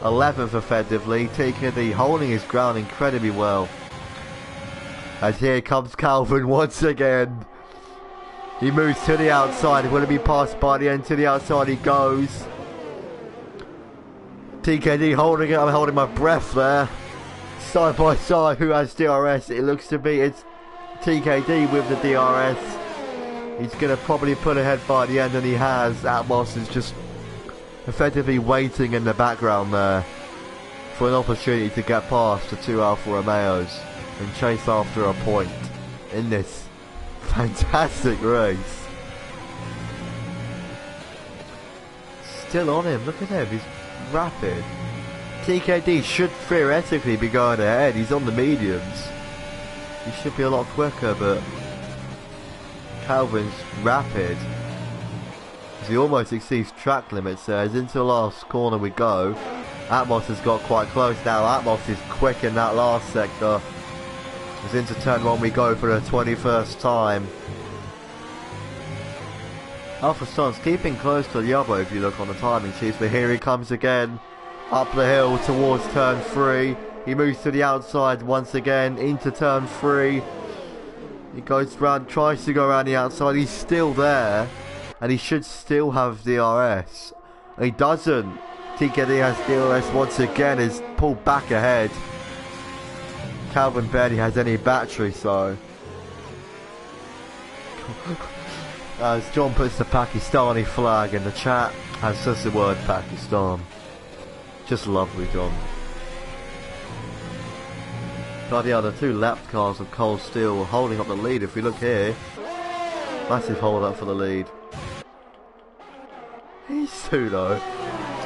11th effectively. TKD holding his ground incredibly well. As here comes Calvin once again. He moves to the outside. Will it be passed by the end? To the outside he goes. TKD holding it. I'm holding my breath there. Side by side, who has DRS? It looks to be it's TKD with the DRS. He's going to probably put ahead by the end, and he has. Atmos is just effectively waiting in the background there for an opportunity to get past the two Alfa Romeos and chase after a point in this fantastic race. still on him. Look at him, he's rapid. TKD should theoretically be going ahead. He's on the mediums. He should be a lot quicker, but Calvin's rapid. He almost exceeds track limits there. As into the last corner we go. Atmos has got quite close now. Atmos is quick in that last sector. As into turn 1 we go for the 21st time. Alpha Stone's keeping close to the elbow if you look on the timing sheets, but here he comes again. Up the hill towards turn 3. He moves to the outside once again into turn 3. He goes round, tries to go around the outside. He's still there. And he should still have DRS. He doesn't. TKD has DRS once again. Is pulled back ahead. Calvin barely has any battery, so. As John puts the Pakistani flag in the chat and says the word Pakistan. Just lovely, John. Bloody other two lapped cars of Cold Steel holding up the lead. If we look here, massive hold up for the lead. These two though,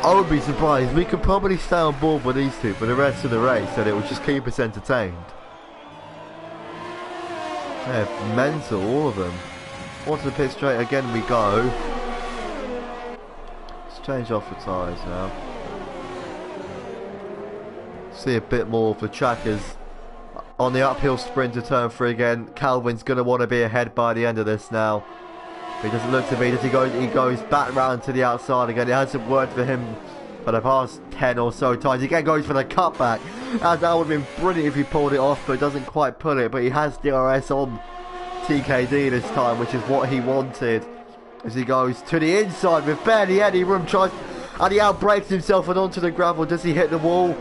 I would be surprised. We could probably stay on board with these two for the rest of the race and it would just keep us entertained. Yeah, mental, all of them. Onto the pit straight again we go. Let's change off the tyres now. See a bit more of the trackers on the uphill sprint to turn 3 again. Calvin's going to want to be ahead by the end of this now. He doesn't look to be. He goes back round to the outside again. It hasn't worked for him for the past 10 or so times. He again goes for the cutback. And that would have been brilliant if he pulled it off, but he doesn't quite pull it. But he has DRS on TKD this time, which is what he wanted. As he goes to the inside with barely any room, and he outbrakes himself and onto the gravel. Does he hit the wall?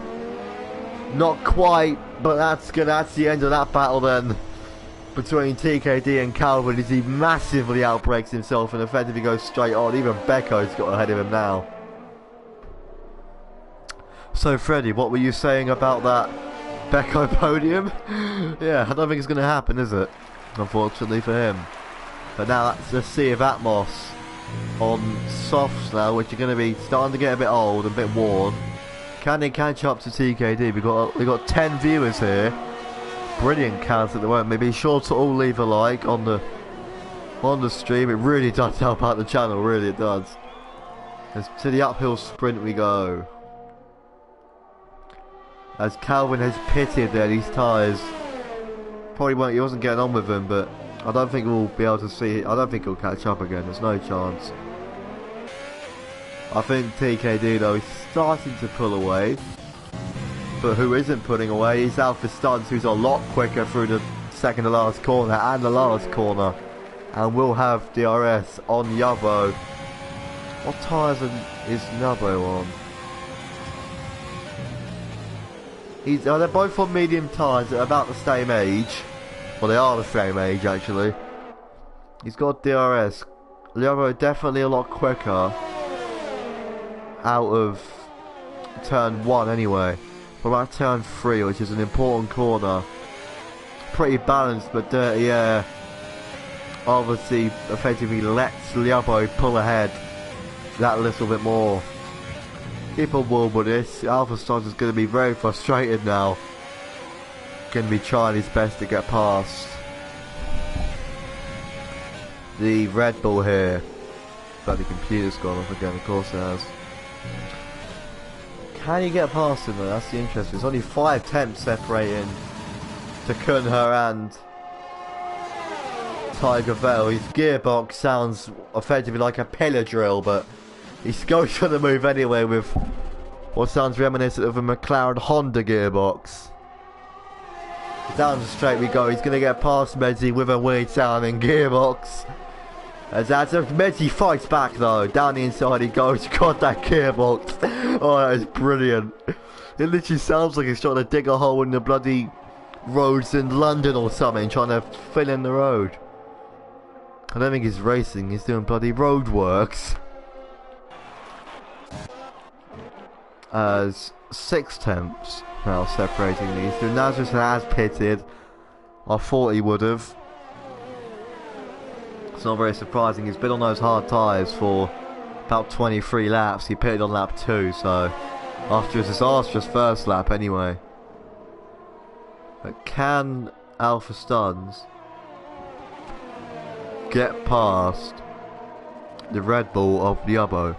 Not quite, but that's the end of that battle then. Between TKD and Calvin, as he massively outbrakes himself and effectively goes straight on. Even Becco's got ahead of him now. So Freddie, what were you saying about that Becco podium? Yeah, I don't think it's going to happen, is it? Unfortunately for him. But now that's the Sea of Atmos on softs now, which are going to be starting to get a bit old, a bit worn. Can they catch up to TKD? We got 10 viewers here. Brilliant count at the moment. Be sure to all leave a like on the stream. It really does help out the channel, really it does. As to the uphill sprint we go. As Calvin has pitted there, these tyres probably he wasn't getting on with them, but I don't think we'll be able to see it. I don't think he'll catch up again. There's no chance. I think TKD though is starting to pull away. But who isn't pulling away is Alpha Stunts, who's a lot quicker through the second to last corner and the last corner. And will have DRS on Yubbo. What tyres is Yubbo on? They're both on medium tyres at about the same age. Well, they are the same age actually. He's got DRS. Yubbo definitely a lot quicker out of turn 1 anyway. What about turn 3, which is an important corner? Pretty balanced but dirty air. Obviously, effectively lets Yubbo pull ahead that little bit more. Keep on board with this. Alpha Stars is going to be very frustrated now. Going to be trying his best to get past the Red Bull here. But the computer's gone off again, of course it has. Can you get past him though? That's the interest. There's only 5 tenths separating Takunda and Tiger Vale. His gearbox sounds effectively like a pillar drill, but he goes for the move anyway with what sounds reminiscent of a McLaren Honda gearbox. Down the straight we go. He's going to get past Medzi with a weird sounding gearbox. As Medzi fights back though. Down the inside he goes. God, that gearbox. Oh, that is brilliant. It literally sounds like he's trying to dig a hole in the bloody roads in London or something, trying to fill in the road. I don't think he's racing, he's doing bloody road works. As 6 tenths now separating these two. Nazareth has pitted. I thought he would have. It's not very surprising. He's been on those hard tyres for about 23 laps. He pitted on lap 2, so after his disastrous first lap anyway. But can Alpha Stuns get past the Red Bull of Yabo?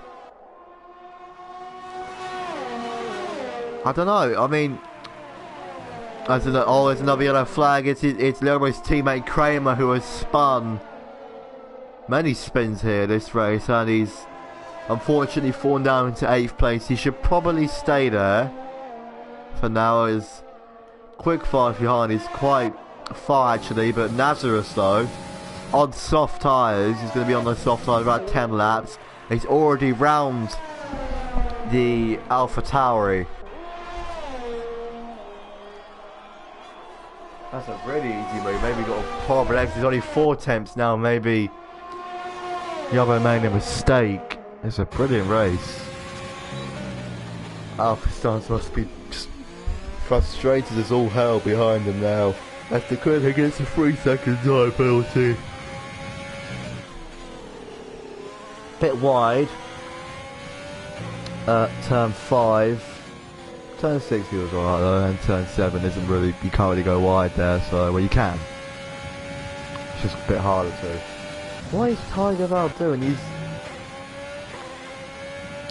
I don't know. I mean, there's another yellow flag. It's Leroy's teammate Kramer who has spun many spins here this race, and he's unfortunately fallen down into 8th place. He should probably stay there for now. His quick 5 behind is quite far actually, but Nazareth though, on soft tyres, he's going to be on the soft tyres about 10 laps. He's already round the Alpha Tauri. That's a really easy move. Maybe got a horrible exit. There's only 4 attempts now. Maybe Yabo made a mistake. It's a brilliant race. Alpha Stars must be just frustrated as all hell behind them now. As the Quinter gets a 3-second time penalty. Bit wide. Turn 5. Turn 6 he was alright though, and turn 7 isn't really, you can't really go wide there, so, well you can. It's just a bit harder to. What is Tiger Val doing?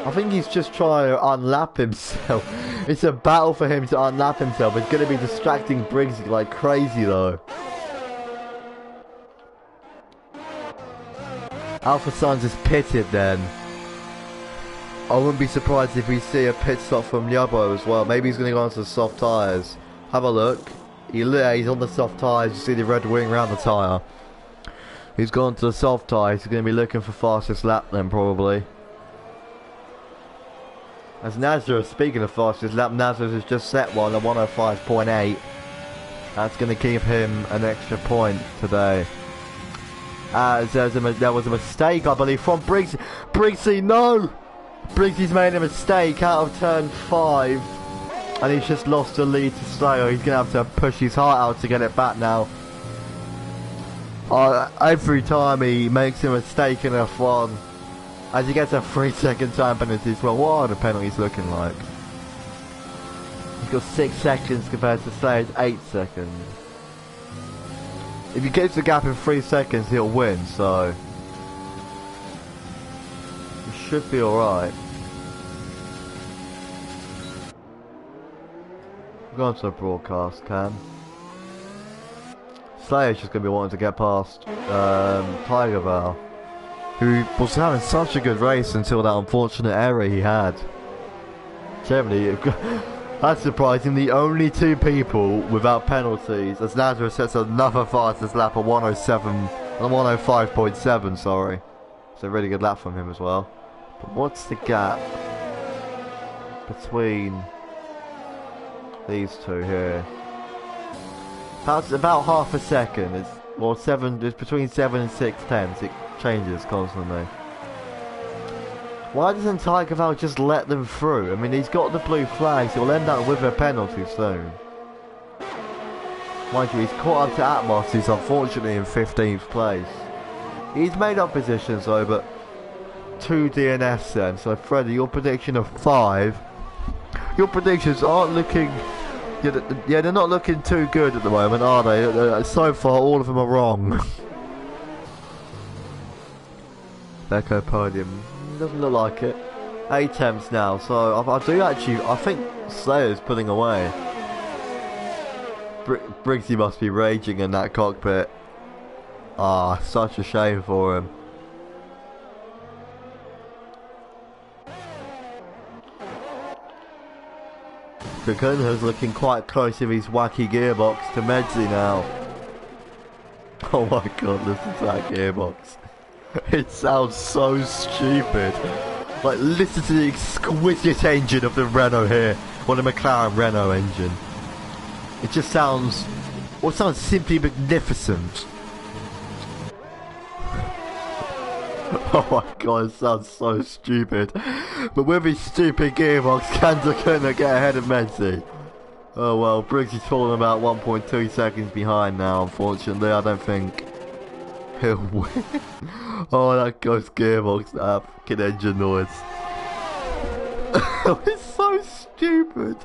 I think he's just trying to unlap himself. It's a battle for him to unlap himself. It's going to be distracting Briggs like crazy though. Alpha Suns is pitted then. I wouldn't be surprised if we see a pit stop from Yabo as well. Maybe he's going to go onto the soft tyres. Have a look. He's on the soft tyres. You see the red wing around the tyre. He's gone to the soft tyres. He's going to be looking for fastest lap then probably. As Nazareth, speaking of fastest lap, Nazareth has just set one at 105.8. That's going to give him an extra point today. As there was a mistake, I believe, from Briggs. Briggsy, no! Briggsy's made a mistake out of turn 5. And he's just lost the lead to Slayer. He's going to have to push his heart out to get it back now. Every time he makes a mistake in F1, as he gets a 3-second time penalty as well. What are the penalties looking like? He's got 6 seconds compared to Slayer's 8 seconds. If he gets the gap in 3 seconds, he'll win, so he should be alright. Go on to the broadcast, Cam. Slayer's just going to be wanting to get past Tiger Val, who was having such a good race until that unfortunate error he had. Generally, that's surprising. The only 2 people without penalties, as Nazareth sets another fastest lap of 105.7, sorry. It's a really good lap from him as well. But what's the gap between these 2 here? About half a second. It's between 7 and 6 tenths. It changes constantly. Why doesn't Tiger Val just let them through? I mean, he's got the blue flags. He'll end up with a penalty soon. Mind you, he's caught up to Atmos, who's unfortunately in 15th place. He's made up positions though, but 2 DNS then. So Freddie, your prediction of 5. Your predictions aren't looking... Yeah, they're not looking too good at the moment, are they? So far, all of them are wrong. Echo podium. Doesn't look like it. 8 attempts now, so I think Slayer's pulling away. Briggsy must be raging in that cockpit. Ah, such a shame for him. Kukunha's looking quite close with his wacky gearbox to Medzi now. Oh my god, listen to that gearbox. It sounds so stupid. Like, listen to the exquisite engine of the Renault here. Or the McLaren Renault engine. It just sounds... well, it sounds simply magnificent. Oh my god, it sounds so stupid. But with his stupid gearbox, Kansas couldn't get ahead of Medzi. Oh well, Briggs is falling about 1.2 seconds behind now, unfortunately. I don't think He'll win. Oh, that ghost gearbox, that fucking engine noise. It's so stupid.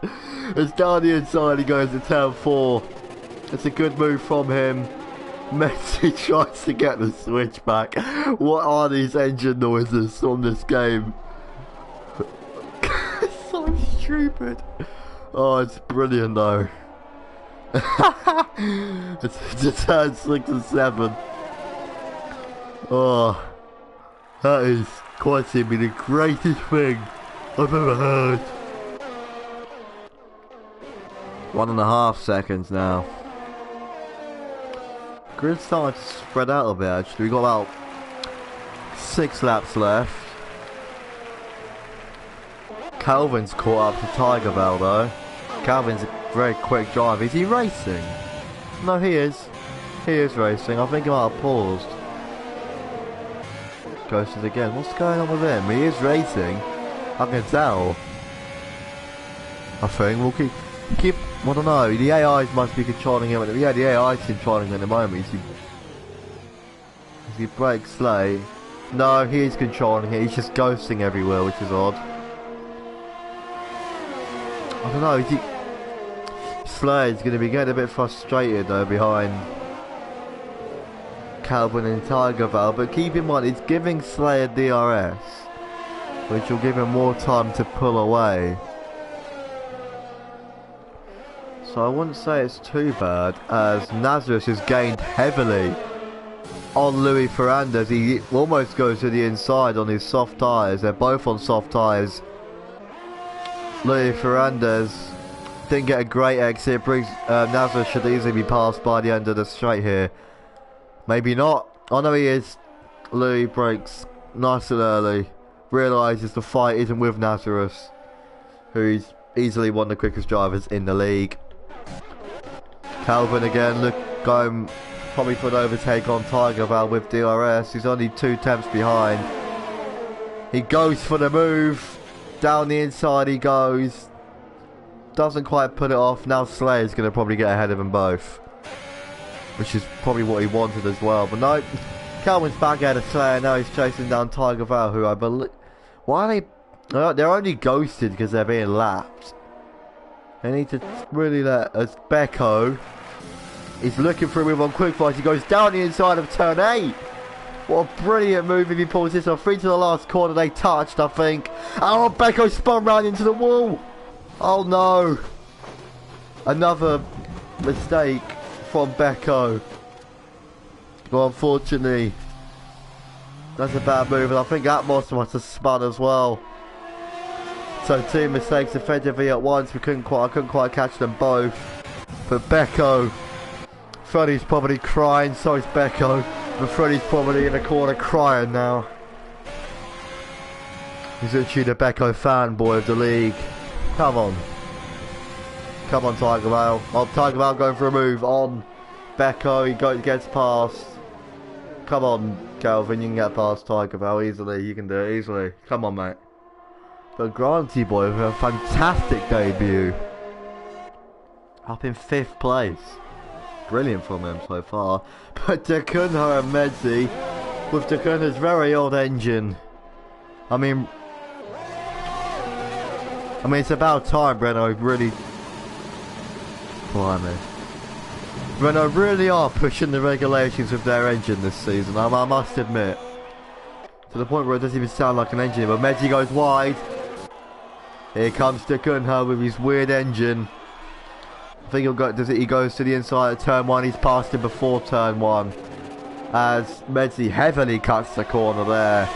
It's down the inside, he goes to turn 4. It's a good move from him. Messi tries to get the switch back. What are these engine noises from this game? It's so stupid. Oh, it's brilliant though. It's to turn 6 and 7. Oh, that is quite simply the greatest thing I've ever heard. 1.5 seconds now. Grid's starting to spread out a bit actually. We've got about 6 laps left. Calvin's caught up to Tiger Bell though. Calvin's a very quick driver. Is he racing? No, he is. He is racing. I think he might have paused. Ghosted again. What's going on with him? He is racing. I can tell. I think we'll keep. I don't know. The AIs must be controlling him. Yeah, the AI's controlling him at the moment. Is he brakes late? No, he is controlling it. He's just ghosting everywhere, which is odd. I don't know. Is he? Slade's going to be getting a bit frustrated though behind Calvin and Tiger Val, but keep in mind it's giving Slay a DRS, which will give him more time to pull away. So I wouldn't say it's too bad, as Nazareth has gained heavily on Louis Ferrandez. He almost goes to the inside on his soft tyres. They're both on soft tyres. Louis Ferrandez didn't get a great exit. Nazareth should easily be passed by the end of the straight here. Maybe not. Oh no, he is. Louis breaks nice and early. Realises the fight isn't with Nazareth, who's easily one of the quickest drivers in the league. Calvin again, going probably for an overtake on Tiger Val with DRS. He's only 2 tenths behind. He goes for the move. Down the inside he goes. Doesn't quite put it off. Now Slayer's going to probably get ahead of them both, which is probably what he wanted as well. But no, Calvin's back ahead of Slayer. Now he's chasing down Tiger Val, who I believe... Why are they... They're only ghosted because they're being lapped. They need to really let... As Becco is looking for a move on quick fire. He goes down the inside of turn 8. What a brilliant move if he pulls this off. 3 to the last corner. They touched, I think. Oh, Becco spun round into the wall. Oh no. Another mistake from Becco. Well, unfortunately, that's a bad move, and I think Atmos must have spun as well. So 2 mistakes effectively at once. I couldn't quite catch them both. But Becco, Freddie's probably crying. So is Becco, but Freddie's probably in the corner crying now. He's literally the Becco fanboy of the league. Come on. Come on, Tiger Val. Oh, Tiger Val going for a move on Becco. He gets past. Come on, Calvin. You can get past Tiger Val easily. You can do it easily. Come on, mate. But Granty boy with a fantastic debut. Up in 5th place. Brilliant from him so far. But Decunha and Medzi with Decunha's very old engine. I mean, it's about time Renault really... Blimey. Renault really are pushing the regulations with their engine this season, I must admit. To the point where it doesn't even sound like an engine, but Medzi goes wide. Here comes Decunha with his weird engine. I think he goes to the inside of turn 1, he's passed him before turn 1. As Medzi heavily cuts the corner there.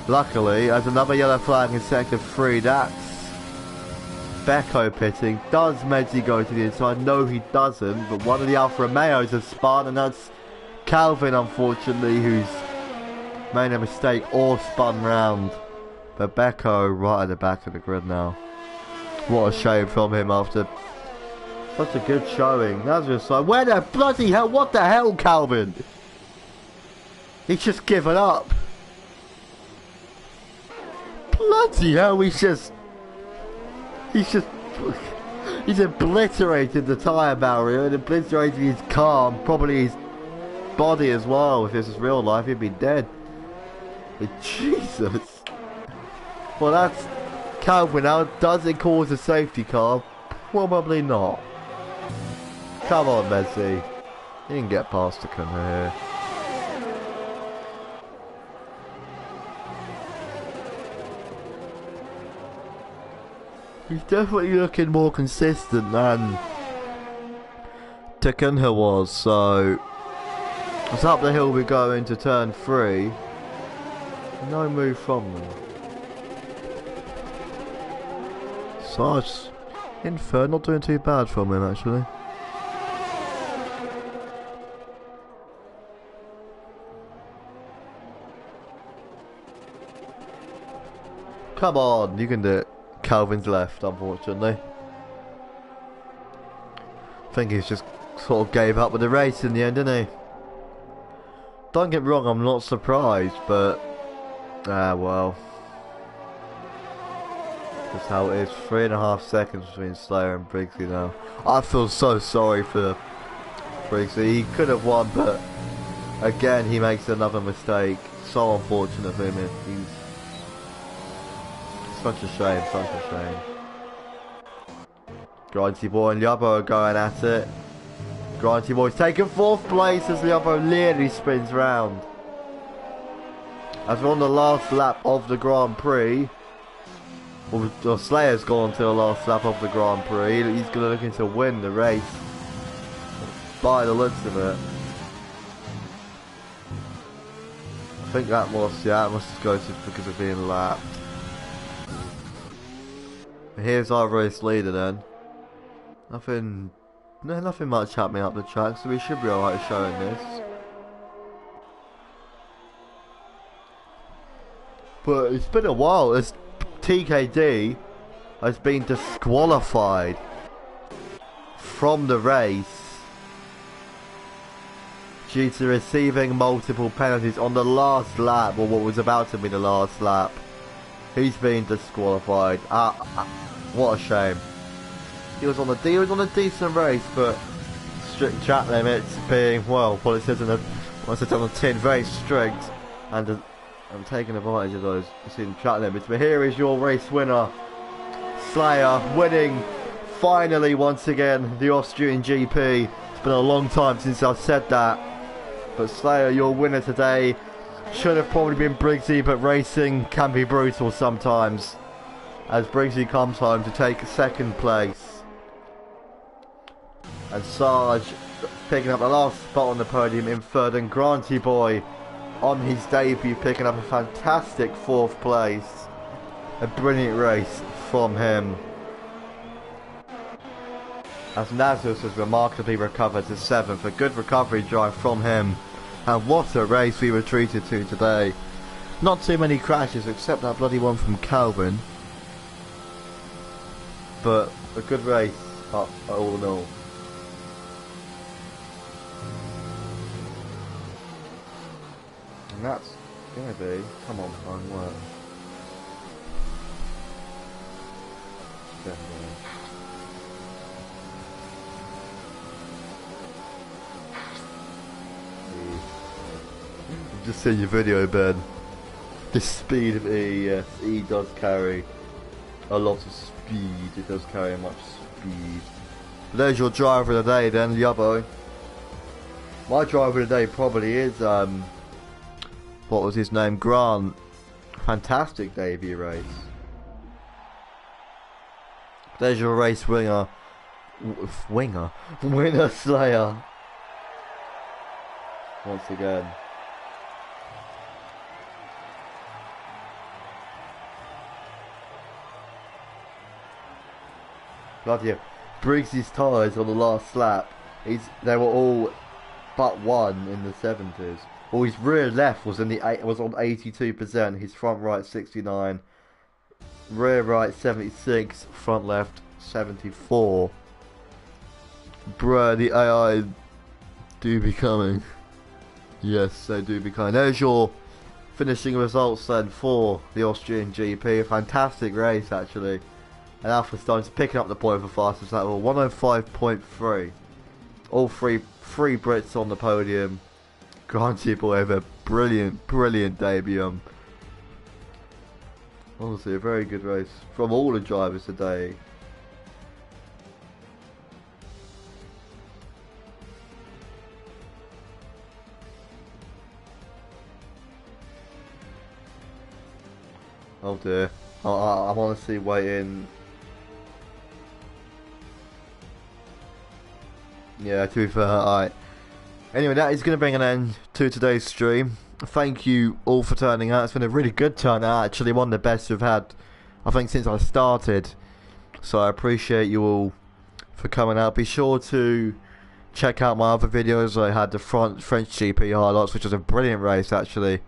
Luckily, as another yellow flag in sector 3, that's Becco pitting. Does Medzi go to the inside? No, he doesn't, but one of the Alfa Romeos has spun, and that's Calvin, unfortunately, who's made a mistake or spun round. But Becco right at the back of the grid now. What a shame from him after such a good showing. Nazareth side. Where the bloody hell? What the hell, Calvin? He's just given up. Bloody hell, he's just... He's obliterated the tyre barrier and obliterated his car and probably his body as well. If this is real life, he'd be dead. But Jesus. Well, that's Calvin. Now, does it cause a safety car? Probably not. Come on, Messi. You can get past the corner here. He's definitely looking more consistent than Takunha was, so it's up the hill we go into turn 3. No move from them. Sarge, in third, not doing too bad from him actually. Come on, you can do it. Calvin's left, unfortunately. I think he's just sort of gave up with the race in the end, didn't he? Don't get me wrong, I'm not surprised, but well, that's how it is. 3.5 seconds between Slayer and Briggsy now. I feel so sorry for Briggsy. He could have won, but again, he makes another mistake. So unfortunate for him. He's such a shame, such a shame. Grinty Boy and Liabo are going at it. Grinty Boy's taking 4th place as Liabo nearly spins round. As we're on the last lap of the Grand Prix, well, Slayer's gone to the last lap of the Grand Prix. He's going to looking to win the race by the looks of it. I think that must just go to because of being lapped. Here's our race leader then. Nothing much happening up the track, so we should be alright showing this. But it's been a while as TKD has been disqualified from the race due to receiving multiple penalties on the last lap, or what was about to be the last lap. He's been disqualified. What a shame. He was on a decent race, but strict track limits being, well, what it says on the tin, very strict, and I'm taking advantage of those track limits. But here is your race winner, Slayer, winning finally once again the Austrian GP. It's been a long time since I've said that, but Slayer, your winner today. Should have probably been Briggsy, but racing can be brutal sometimes, as Briggsy comes home to take 2nd place. And Sarge picking up the last spot on the podium in 3rd, and Granty Boy on his debut picking up a fantastic 4th place. A brilliant race from him, as Nasus has remarkably recovered to 7th. A good recovery drive from him. And what a race we were treated to today. Not too many crashes except that bloody one from Calvin. But a good race all in all. And that's gonna be, come on, fine work. Definitely. Just seen your video, Ben. The speed of E, yes, E does carry a lot of speed. It does carry much speed. But there's your driver of the day then, Yubbo. My driver of the day probably is, what was his name? Grant. Fantastic debut race. There's your race winner. Winner Slayer. Once again. Bloody hell. Briggs' tyres on the last lap, they were all but one in the 70s. Well, his rear left was on 82%, his front right 69, rear right 76, front left 74. Bruh, the AI do be coming. Yes, they do be coming. There's your finishing results then for the Austrian GP. A fantastic race actually. and Alpha Stone's picking up the point for fastest lap. 105.3. All three Brits on the podium. Granted, boy, have a brilliant debut. Honestly, a very good race from all the drivers today. Oh dear, I'm honestly waiting. Yeah, to be fair, alright. Anyway, that is going to bring an end to today's stream. Thank you all for turning out. It's been a really good turnout, actually. One of the best we've had, I think, since I started. So I appreciate you all for coming out. Be sure to check out my other videos. I had the French GP highlights, which was a brilliant race, actually.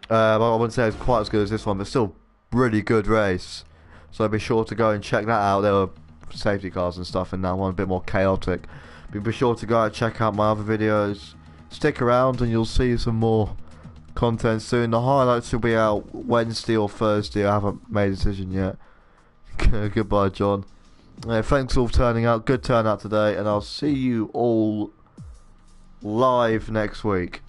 I wouldn't say it was quite as good as this one, but still really good race. So be sure to go and check that out. There were safety cars and stuff in that one, a bit more chaotic. But be sure to go and check out my other videos. Stick around and you'll see some more content soon. The highlights will be out Wednesday or Thursday. I haven't made a decision yet. Goodbye, John. Thanks all for turning out. Good turnout today, and I'll see you all live next week.